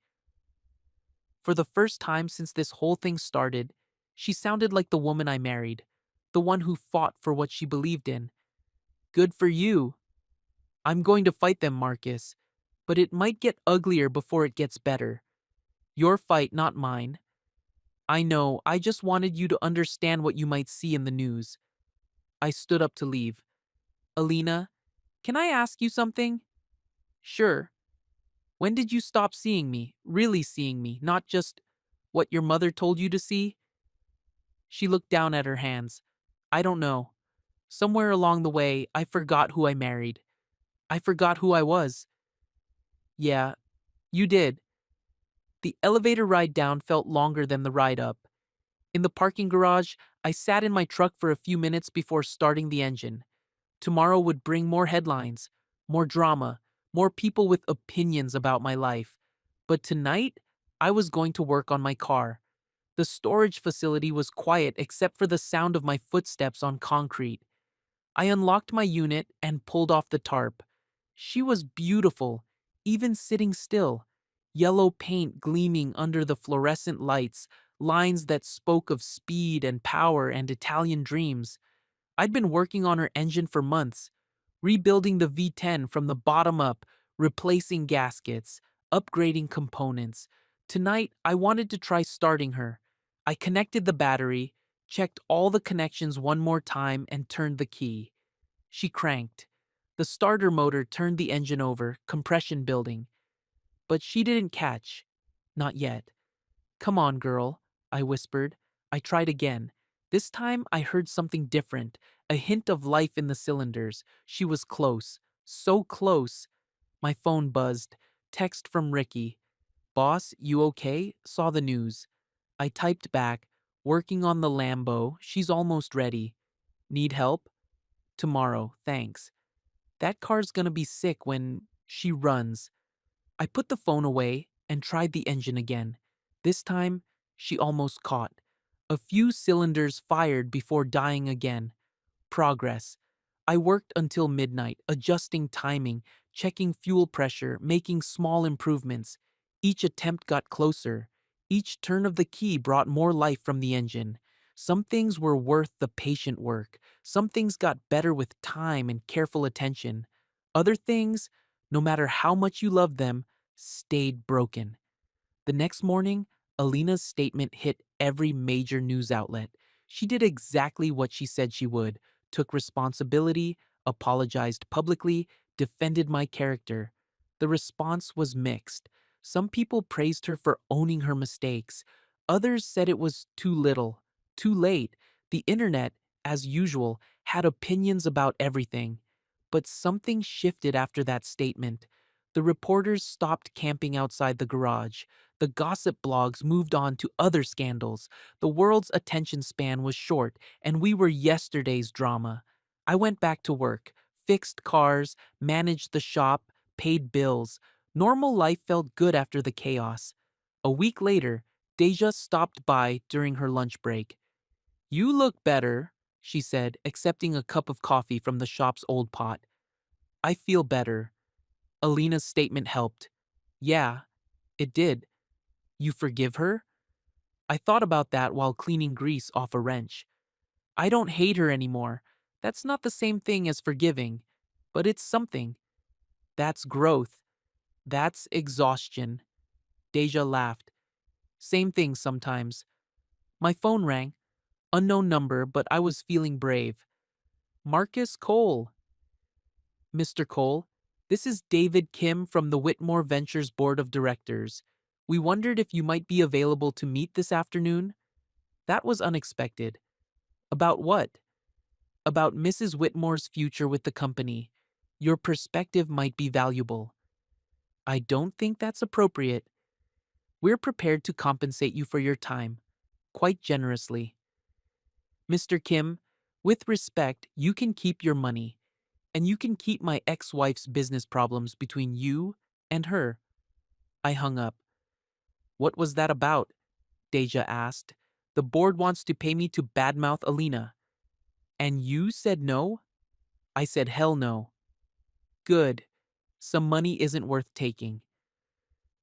For the first time since this whole thing started, she sounded like the woman I married, the one who fought for what she believed in. Good for you. I'm going to fight them, Marcus, but it might get uglier before it gets better. Your fight, not mine. I know, I just wanted you to understand what you might see in the news. I stood up to leave. Alina, can I ask you something? Sure. When did you stop seeing me, really seeing me, not just what your mother told you to see? She looked down at her hands. I don't know. Somewhere along the way, I forgot who I married. I forgot who I was. Yeah, you did. The elevator ride down felt longer than the ride up. In the parking garage, I sat in my truck for a few minutes before starting the engine. Tomorrow would bring more headlines, more drama, more people with opinions about my life. But tonight, I was going to work on my car. The storage facility was quiet except for the sound of my footsteps on concrete. I unlocked my unit and pulled off the tarp. She was beautiful, even sitting still. Yellow paint gleaming under the fluorescent lights, lines that spoke of speed and power and Italian dreams. I'd been working on her engine for months, rebuilding the V10 from the bottom up, replacing gaskets, upgrading components. Tonight, I wanted to try starting her. I connected the battery, checked all the connections one more time, and turned the key. She cranked. The starter motor turned the engine over, compression building. But she didn't catch. Not yet. Come on, girl, I whispered. I tried again. This time I heard something different, a hint of life in the cylinders. She was close. So close. My phone buzzed. Text from Ricky. Boss, you okay? Saw the news. I typed back. Working on the Lambo. She's almost ready. Need help? Tomorrow, thanks. That car's gonna be sick when she runs. I put the phone away and tried the engine again. This time, she almost caught. A few cylinders fired before dying again. Progress. I worked until midnight, adjusting timing, checking fuel pressure, making small improvements. Each attempt got closer. Each turn of the key brought more life from the engine. Some things were worth the patient work. Some things got better with time and careful attention. Other things, no matter how much you loved them, stayed broken. The next morning, Alina's statement hit every major news outlet. She did exactly what she said she would, took responsibility, apologized publicly, defended my character. The response was mixed. Some people praised her for owning her mistakes. Others said it was too little, too late. The internet, as usual, had opinions about everything. But something shifted after that statement. The reporters stopped camping outside the garage. The gossip blogs moved on to other scandals. The world's attention span was short, and we were yesterday's drama. I went back to work, fixed cars, managed the shop, paid bills. Normal life felt good after the chaos. A week later, Deja stopped by during her lunch break. You look better, she said, accepting a cup of coffee from the shop's old pot. I feel better. Alina's statement helped. Yeah, it did. You forgive her? I thought about that while cleaning grease off a wrench. I don't hate her anymore. That's not the same thing as forgiving, but it's something. That's growth. That's exhaustion. Deja laughed. Same thing sometimes. My phone rang. Unknown number, but I was feeling brave. Marcus Cole. Mr. Cole, this is David Kim from the Whitmore Ventures Board of Directors. We wondered if you might be available to meet this afternoon. That was unexpected. About what? About Mrs. Whitmore's future with the company. Your perspective might be valuable. I don't think that's appropriate. We're prepared to compensate you for your time, quite generously. Mr. Kim, with respect, you can keep your money, and you can keep my ex-wife's business problems between you and her. I hung up. What was that about? Deja asked. The board wants to pay me to badmouth Alina. And you said no? I said hell no. Good. Some money isn't worth taking.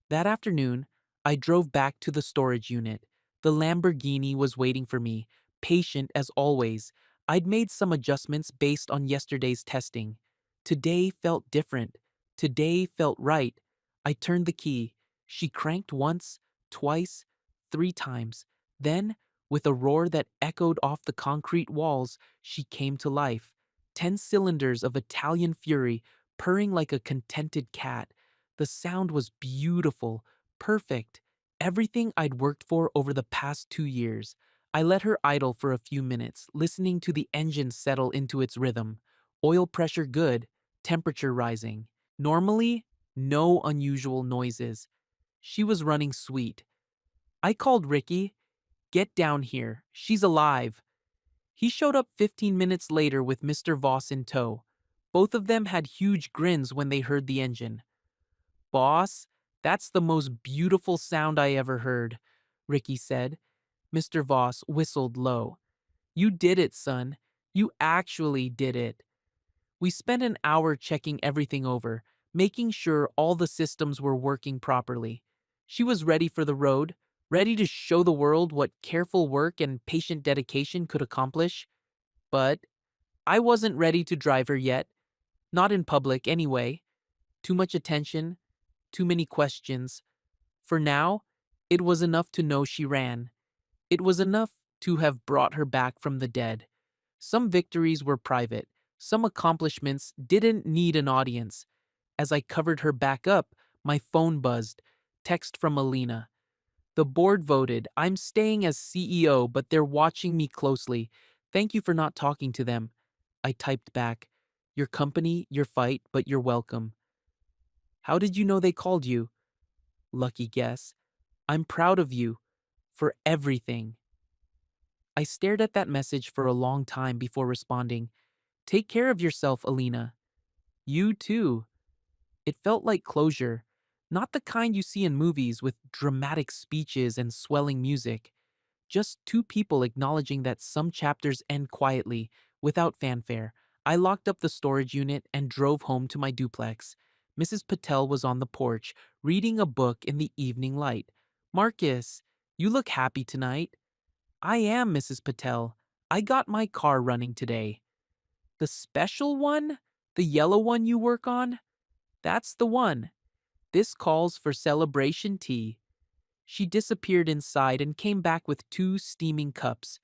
That afternoon, I drove back to the storage unit. The Lamborghini was waiting for me, patient as always. I'd made some adjustments based on yesterday's testing. Today felt different. Today felt right. I turned the key. She cranked once, twice, 3 times. Then, with a roar that echoed off the concrete walls, she came to life. 10 cylinders of Italian fury, purring like a contented cat. The sound was beautiful, perfect, everything I'd worked for over the past 2 years. I let her idle for a few minutes, listening to the engine settle into its rhythm. Oil pressure good, temperature rising. Normally, no unusual noises. She was running sweet. I called Ricky. Get down here. She's alive. He showed up 15 minutes later with Mr. Voss in tow. Both of them had huge grins when they heard the engine. Boss, that's the most beautiful sound I ever heard, Ricky said. Mr. Voss whistled low. You did it, son. You actually did it. We spent an hour checking everything over, making sure all the systems were working properly. She was ready for the road, ready to show the world what careful work and patient dedication could accomplish. But I wasn't ready to drive her yet. Not in public, anyway. Too much attention, too many questions. For now, it was enough to know she ran. It was enough to have brought her back from the dead. Some victories were private. Some accomplishments didn't need an audience. As I covered her back up, my phone buzzed. Text from Alina. The board voted. I'm staying as CEO, but they're watching me closely. Thank you for not talking to them. I typed back. Your company, your fight, but you're welcome. How did you know they called you? Lucky guess. I'm proud of you. For everything. I stared at that message for a long time before responding. Take care of yourself, Alina. You too. It felt like closure. Not the kind you see in movies with dramatic speeches and swelling music. Just two people acknowledging that some chapters end quietly, without fanfare. I locked up the storage unit and drove home to my duplex. Mrs. Patel was on the porch, reading a book in the evening light. Marcus, you look happy tonight. I am, Mrs. Patel. I got my car running today. The special one? The yellow one you work on? That's the one. This calls for celebration tea. She disappeared inside and came back with 2 steaming cups.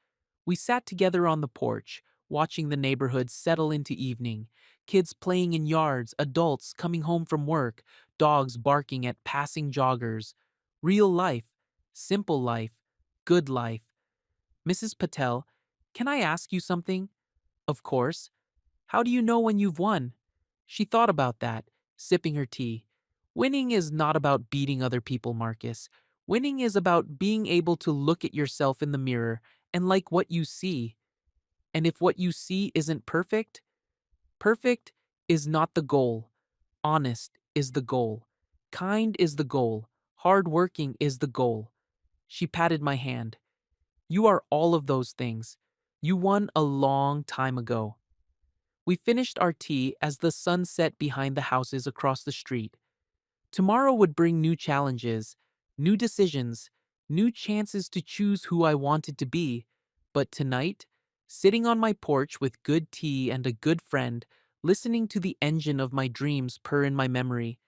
We sat together on the porch, watching the neighborhood settle into evening. Kids playing in yards, adults coming home from work, dogs barking at passing joggers. Real life, simple life, good life. Mrs. Patel, can I ask you something? Of course. How do you know when you've won? She thought about that, sipping her tea. Winning is not about beating other people, Marcus. Winning is about being able to look at yourself in the mirror and like what you see. And if what you see isn't perfect, perfect is not the goal. Honest is the goal. Kind is the goal. Hardworking is the goal. She patted my hand. You are all of those things. You won a long time ago. We finished our tea as the sun set behind the houses across the street. Tomorrow would bring new challenges, new decisions, new chances to choose who I wanted to be. But tonight, sitting on my porch with good tea and a good friend, listening to the engine of my dreams purr in my memory,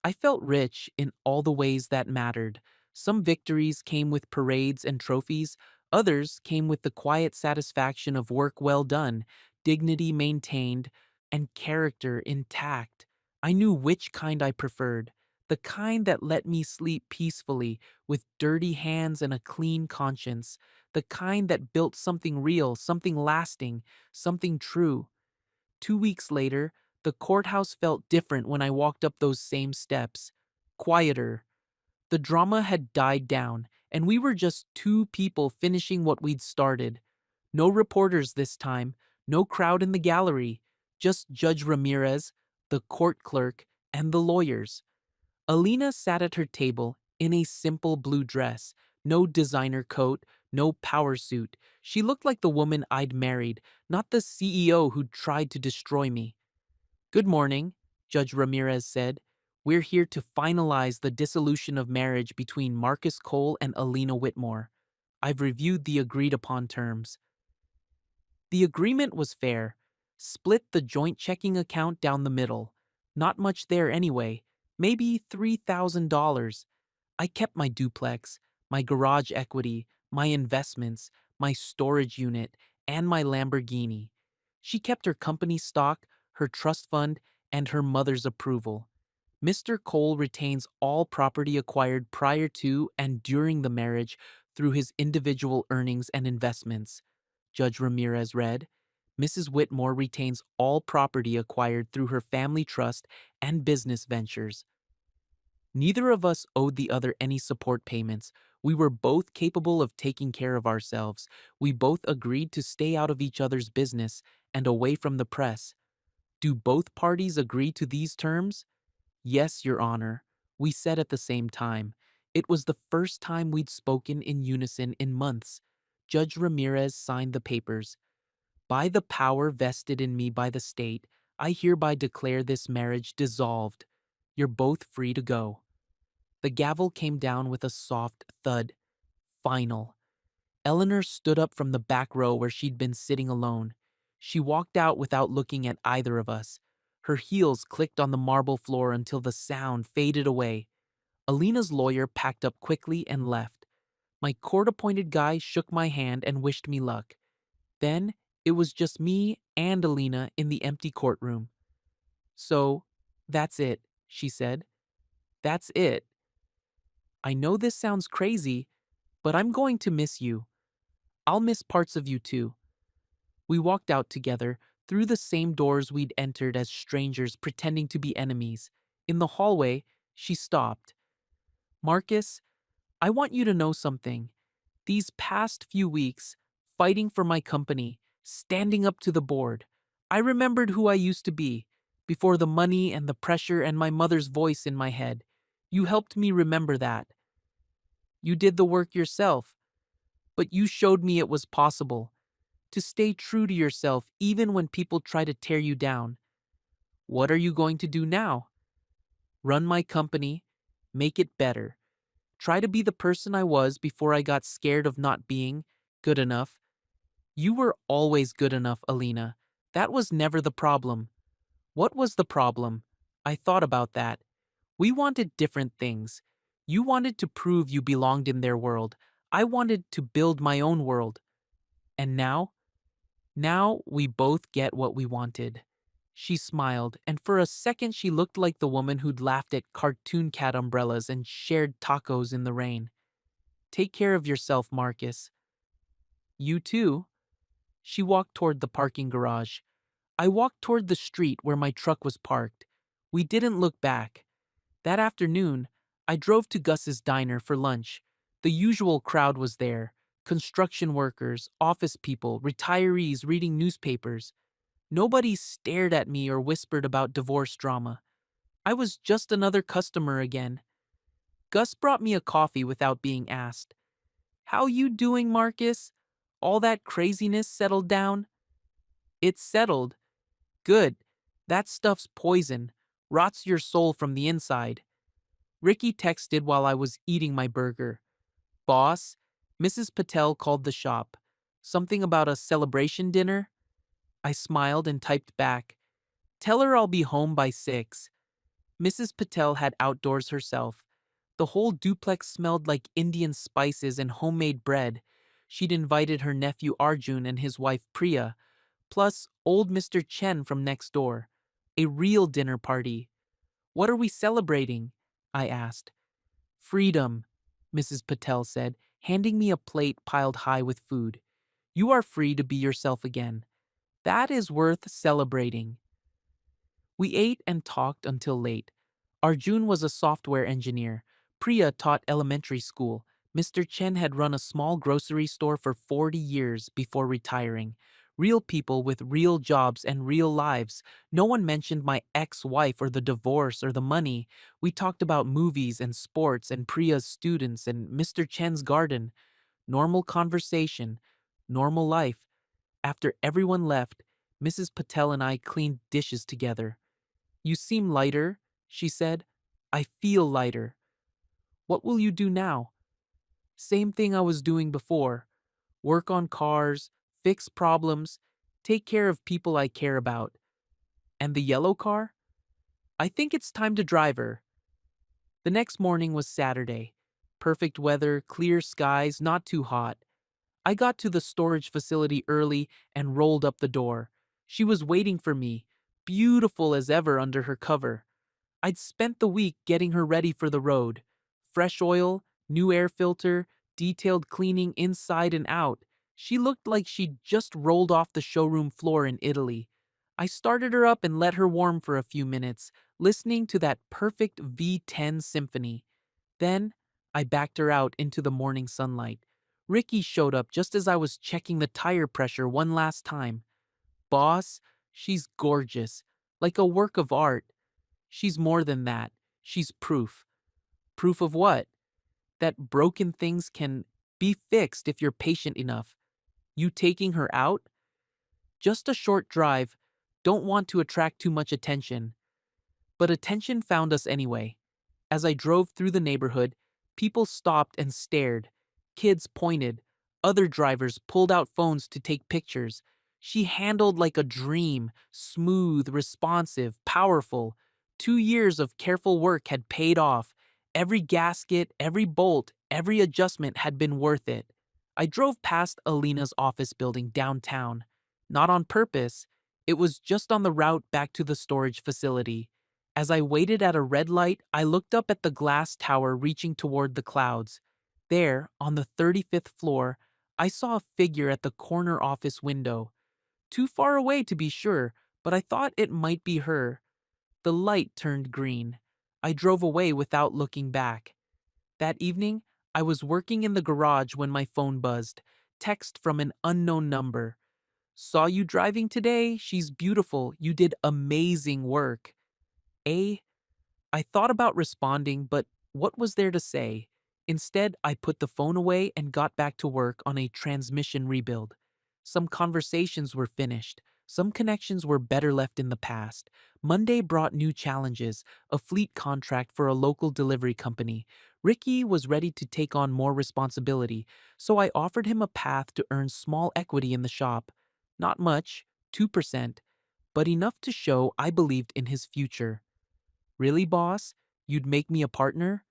I felt rich in all the ways that mattered. Some victories came with parades and trophies, Others came with the quiet satisfaction of work well done, dignity maintained, and character intact. I knew which kind I preferred, the kind that let me sleep peacefully with dirty hands and a clean conscience, the kind that built something real, something lasting, something true. 2 weeks later, the courthouse felt different when I walked up those same steps. Quieter. The drama had died down, and we were just two people finishing what we'd started. No reporters this time, no crowd in the gallery, just Judge Ramirez, the court clerk, and the lawyers. Alina sat at her table in a simple blue dress, no designer coat, no power suit. She looked like the woman I'd married, not the CEO who'd tried to destroy me. "Good morning," Judge Ramirez said. "We're here to finalize the dissolution of marriage between Marcus Cole and Alina Whitmore. I've reviewed the agreed upon terms." The agreement was fair. Split the joint checking account down the middle. Not much there anyway. Maybe $3,000. I kept my duplex, my garage equity, my investments, my storage unit, and my Lamborghini. She kept her company stock, her trust fund, and her mother's approval. Mr. Cole retains all property acquired prior to and during the marriage through his individual earnings and investments. Judge Ramirez read, Mrs. Whitmore retains all property acquired through her family trust and business ventures. Neither of us owed the other any support payments. We were both capable of taking care of ourselves. We both agreed to stay out of each other's business and away from the press. Do both parties agree to these terms? Yes, Your Honor, we said at the same time. It was the first time we'd spoken in unison in months. Judge Ramirez signed the papers. By the power vested in me by the state, I hereby declare this marriage dissolved. You're both free to go. The gavel came down with a soft thud. Final. Eleanor stood up from the back row where she'd been sitting alone. She walked out without looking at either of us. Her heels clicked on the marble floor until the sound faded away. Alina's lawyer packed up quickly and left. My court-appointed guy shook my hand and wished me luck. Then it was just me and Alina in the empty courtroom. "So, that's it," she said. "That's it. I know this sounds crazy, but I'm going to miss you. I'll miss parts of you too." We walked out together, through the same doors we'd entered as strangers pretending to be enemies. In the hallway, she stopped. "Marcus, I want you to know something. These past few weeks, fighting for my company, standing up to the board, I remembered who I used to be, before the money and the pressure and my mother's voice in my head. You helped me remember that. You did the work yourself, but you showed me it was possible to stay true to yourself even when people try to tear you down. What are you going to do now? Run my company, make it better. Try to be the person I was before I got scared of not being good enough. You were always good enough, Alina. That was never the problem. What was the problem? I thought about that. We wanted different things. You wanted to prove you belonged in their world. I wanted to build my own world. And now? Now we both get what we wanted." She smiled, and for a second she looked like the woman who'd laughed at cartoon cat umbrellas and shared tacos in the rain. "Take care of yourself, Marcus." "You too." She walked toward the parking garage. I walked toward the street where my truck was parked. We didn't look back. That afternoon, I drove to Gus's diner for lunch. The usual crowd was there. Construction workers, office people, retirees reading newspapers. Nobody stared at me or whispered about divorce drama. I was just another customer again. Gus brought me a coffee without being asked. "How you doing, Marcus? All that craziness settled down?" "It's settled. Good. That stuff's poison. Rots your soul from the inside." Ricky texted while I was eating my burger. "Boss, Mrs. Patel called the shop. Something about a celebration dinner?" I smiled and typed back, "Tell her I'll be home by 6. Mrs. Patel had outdoors herself. The whole duplex smelled like Indian spices and homemade bread. She'd invited her nephew Arjun and his wife Priya, plus old Mr. Chen from next door. A real dinner party. What are we celebrating? I asked. Freedom, Mrs. Patel said, handing me a plate piled high with food. You are free to be yourself again. That is worth celebrating. We ate and talked until late. Arjun was a software engineer. Priya taught elementary school. Mr. Chen had run a small grocery store for 40 years before retiring. Real people with real jobs and real lives. No one mentioned my ex-wife or the divorce or the money. We talked about movies and sports and Priya's students and Mr. Chen's garden. Normal conversation. Normal life. After everyone left, Mrs. Patel and I cleaned dishes together. You seem lighter, she said. I feel lighter. What will you do now? Same thing I was doing before. Work on cars, fix problems, take care of people I care about. And the yellow car? I think it's time to drive her. The next morning was Saturday. Perfect weather, clear skies, not too hot. I got to the storage facility early and rolled up the door. She was waiting for me, beautiful as ever under her cover. I'd spent the week getting her ready for the road. Fresh oil, new air filter, detailed cleaning inside and out. She looked like she'd just rolled off the showroom floor in Italy. I started her up and let her warm for a few minutes, listening to that perfect V10 symphony. Then, I backed her out into the morning sunlight. Ricky showed up just as I was checking the tire pressure one last time. Boss, she's gorgeous, like a work of art. She's more than that. She's proof. Proof of what? That broken things can be fixed if you're patient enough. You taking her out? Just a short drive. Don't want to attract too much attention. But attention found us anyway. As I drove through the neighborhood, people stopped and stared. Kids pointed. Other drivers pulled out phones to take pictures. She handled like a dream, smooth, responsive, powerful. 2 years of careful work had paid off. Every gasket, every bolt, every adjustment had been worth it. I drove past Alina's office building downtown. Not on purpose. It was just on the route back to the storage facility. As I waited at a red light, I looked up at the glass tower reaching toward the clouds. There, on the 35th floor, I saw a figure at the corner office window. Too far away to be sure, but I thought it might be her. The light turned green. I drove away without looking back. That evening, I was working in the garage when my phone buzzed. Text from an unknown number. Saw you driving today. She's beautiful. You did amazing work. A. I thought about responding, but what was there to say? Instead, I put the phone away and got back to work on a transmission rebuild. Some conversations were finished. Some connections were better left in the past. Monday brought new challenges, a fleet contract for a local delivery company. Ricky was ready to take on more responsibility, so I offered him a path to earn small equity in the shop. Not much, 2%, but enough to show I believed in his future. Really, boss? You'd make me a partner?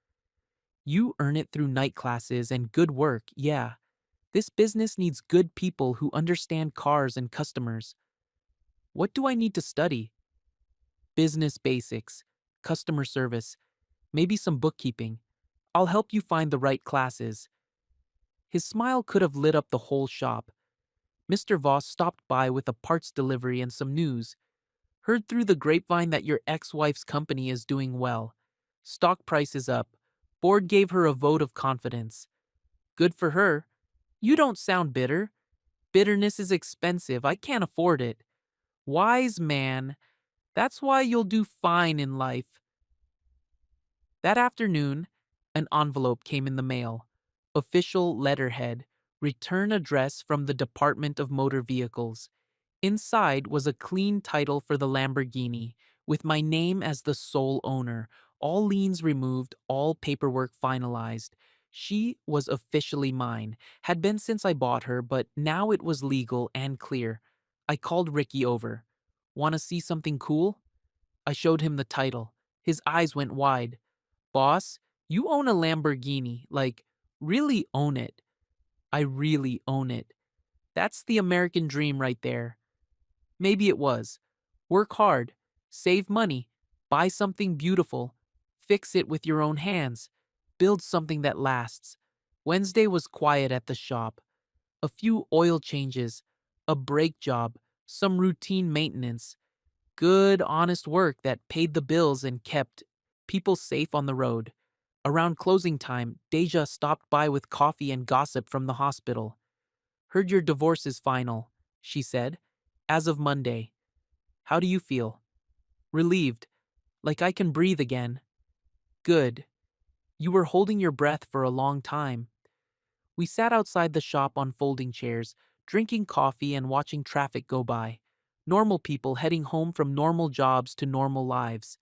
You earn it through night classes and good work, yeah. This business needs good people who understand cars and customers. What do I need to study? Business basics, customer service, maybe some bookkeeping. I'll help you find the right classes. His smile could have lit up the whole shop. Mr. Voss stopped by with a parts delivery and some news. Heard through the grapevine that your ex-wife's company is doing well. Stock price is up. Board gave her a vote of confidence. Good for her. You don't sound bitter. Bitterness is expensive. I can't afford it. Wise man. That's why you'll do fine in life. That afternoon, an envelope came in the mail. Official letterhead. Return address from the Department of Motor Vehicles. Inside was a clean title for the Lamborghini, with my name as the sole owner, all liens removed, all paperwork finalized. She was officially mine, had been since I bought her, but now it was legal and clear. I called Ricky over. Want to see something cool? I showed him the title. His eyes went wide. Boss, you own a Lamborghini, like, really own it. I really own it. That's the American dream right there. Maybe it was. Work hard, save money, buy something beautiful, fix it with your own hands, build something that lasts. Wednesday was quiet at the shop. A few oil changes, a brake job, some routine maintenance. Good, honest work that paid the bills and kept people safe on the road. Around closing time, Deja stopped by with coffee and gossip from the hospital. Heard your divorce is final, she said. As of Monday. How do you feel? Relieved. Like I can breathe again. Good. You were holding your breath for a long time. We sat outside the shop on folding chairs, drinking coffee and watching traffic go by. Normal people heading home from normal jobs to normal lives.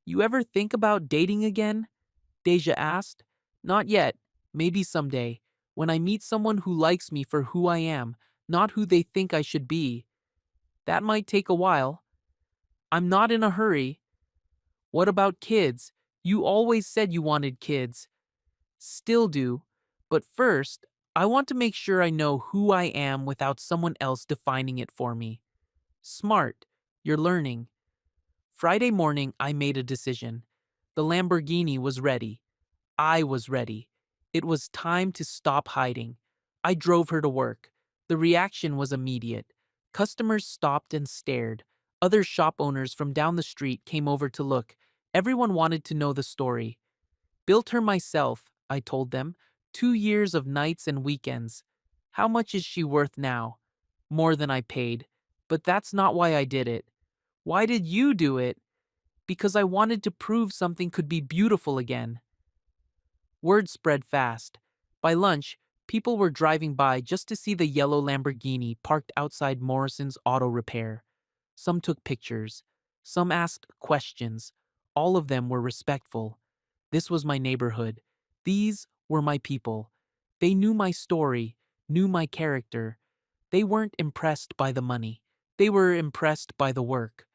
You ever think about dating again? Deja asked. Not yet. Maybe someday. When I meet someone who likes me for who I am, not who they think I should be. That might take a while. I'm not in a hurry. What about kids? You always said you wanted kids. Still do. But first, I want to make sure I know who I am without someone else defining it for me. Smart. You're learning. Friday morning, I made a decision. The Lamborghini was ready. I was ready. It was time to stop hiding. I drove her to work. The reaction was immediate. Customers stopped and stared. Other shop owners from down the street came over to look. Everyone wanted to know the story. Built her myself, I told them. 2 years of nights and weekends. How much is she worth now? More than I paid. But that's not why I did it. Why did you do it? Because I wanted to prove something could be beautiful again. Word spread fast. By lunch, people were driving by just to see the yellow Lamborghini parked outside Morrison's Auto Repair. Some took pictures. Some asked questions. All of them were respectful. This was my neighborhood. These were my people. They knew my story, knew my character. They weren't impressed by the money. They were impressed by the work.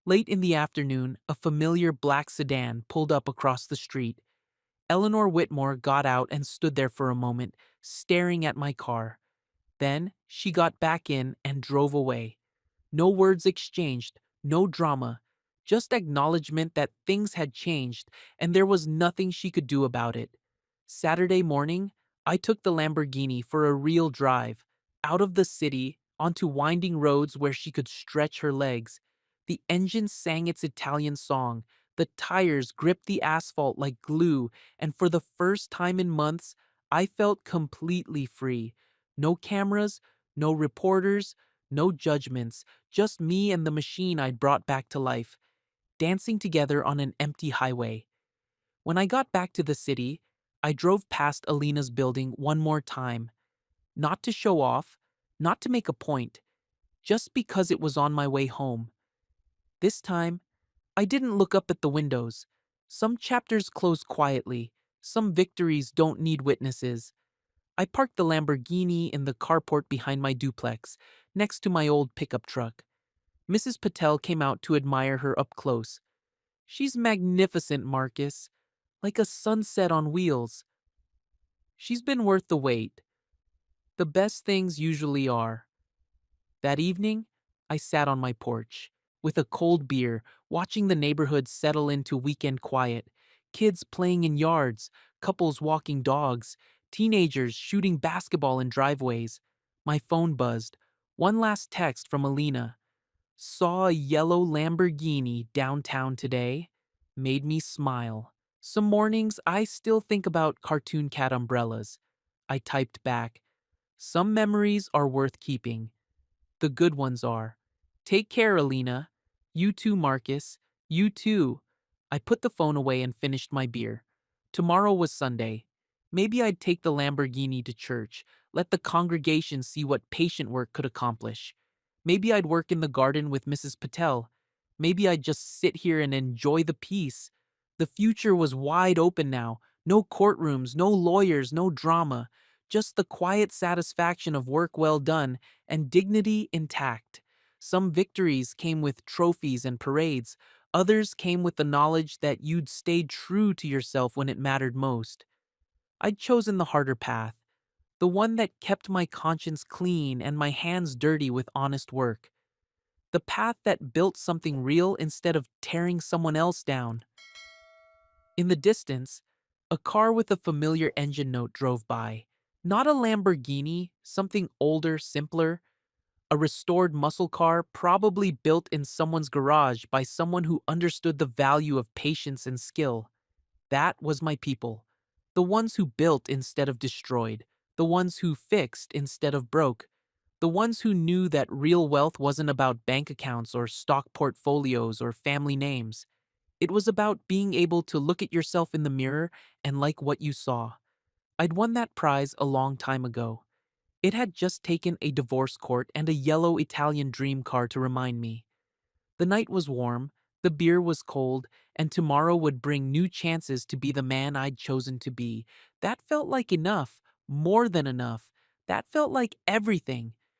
Late in the afternoon, a familiar black sedan pulled up across the street. Eleanor Whitmore got out and stood there for a moment, staring at my car. Then she got back in and drove away. No words exchanged, no drama, just acknowledgement that things had changed and there was nothing she could do about it. Saturday morning, I took the Lamborghini for a real drive, out of the city, onto winding roads where she could stretch her legs. The engine sang its Italian song, the tires gripped the asphalt like glue, and for the first time in months, I felt completely free. No cameras, no reporters, no judgments, just me and the machine I'd brought back to life, dancing together on an empty highway. When I got back to the city, I drove past Alina's building one more time. Not to show off, not to make a point, just because it was on my way home. This time, I didn't look up at the windows. Some chapters close quietly, some victories don't need witnesses. I parked the Lamborghini in the carport behind my duplex, next to my old pickup truck. Mrs. Patel came out to admire her up close. She's magnificent, Marcus, like a sunset on wheels. She's been worth the wait. The best things usually are. That evening, I sat on my porch, with a cold beer, watching the neighborhood settle into weekend quiet. Kids playing in yards, couples walking dogs, teenagers shooting basketball in driveways. My phone buzzed. One last text from Alina. Saw a yellow Lamborghini downtown today. Made me smile. Some mornings I still think about cartoon cat umbrellas. I typed back. Some memories are worth keeping. The good ones are. Take care, Alina. You too, Marcus. You too. I put the phone away and finished my beer. Tomorrow was Sunday. Maybe I'd take the Lamborghini to church, let the congregation see what patient work could accomplish. Maybe I'd work in the garden with Mrs. Patel. Maybe I'd just sit here and enjoy the peace. The future was wide open now. No courtrooms, no lawyers, no drama. Just the quiet satisfaction of work well done and dignity intact. Some victories came with trophies and parades. Others came with the knowledge that you'd stayed true to yourself when it mattered most. I'd chosen the harder path, The one that kept my conscience clean and my hands dirty with honest work. The path that built something real instead of tearing someone else down. In the distance, a car with a familiar engine note drove by. Not a Lamborghini, something older, simpler, a restored muscle car probably built in someone's garage by someone who understood the value of patience and skill. That was my people. The ones who built instead of destroyed. The ones who fixed instead of broke. The ones who knew that real wealth wasn't about bank accounts or stock portfolios or family names. It was about being able to look at yourself in the mirror and like what you saw. I'd won that prize a long time ago. It had just taken a divorce court and a yellow Italian dream car to remind me. The night was warm, the beer was cold, and tomorrow would bring new chances to be the man I'd chosen to be. That felt like enough, more than enough. That felt like everything.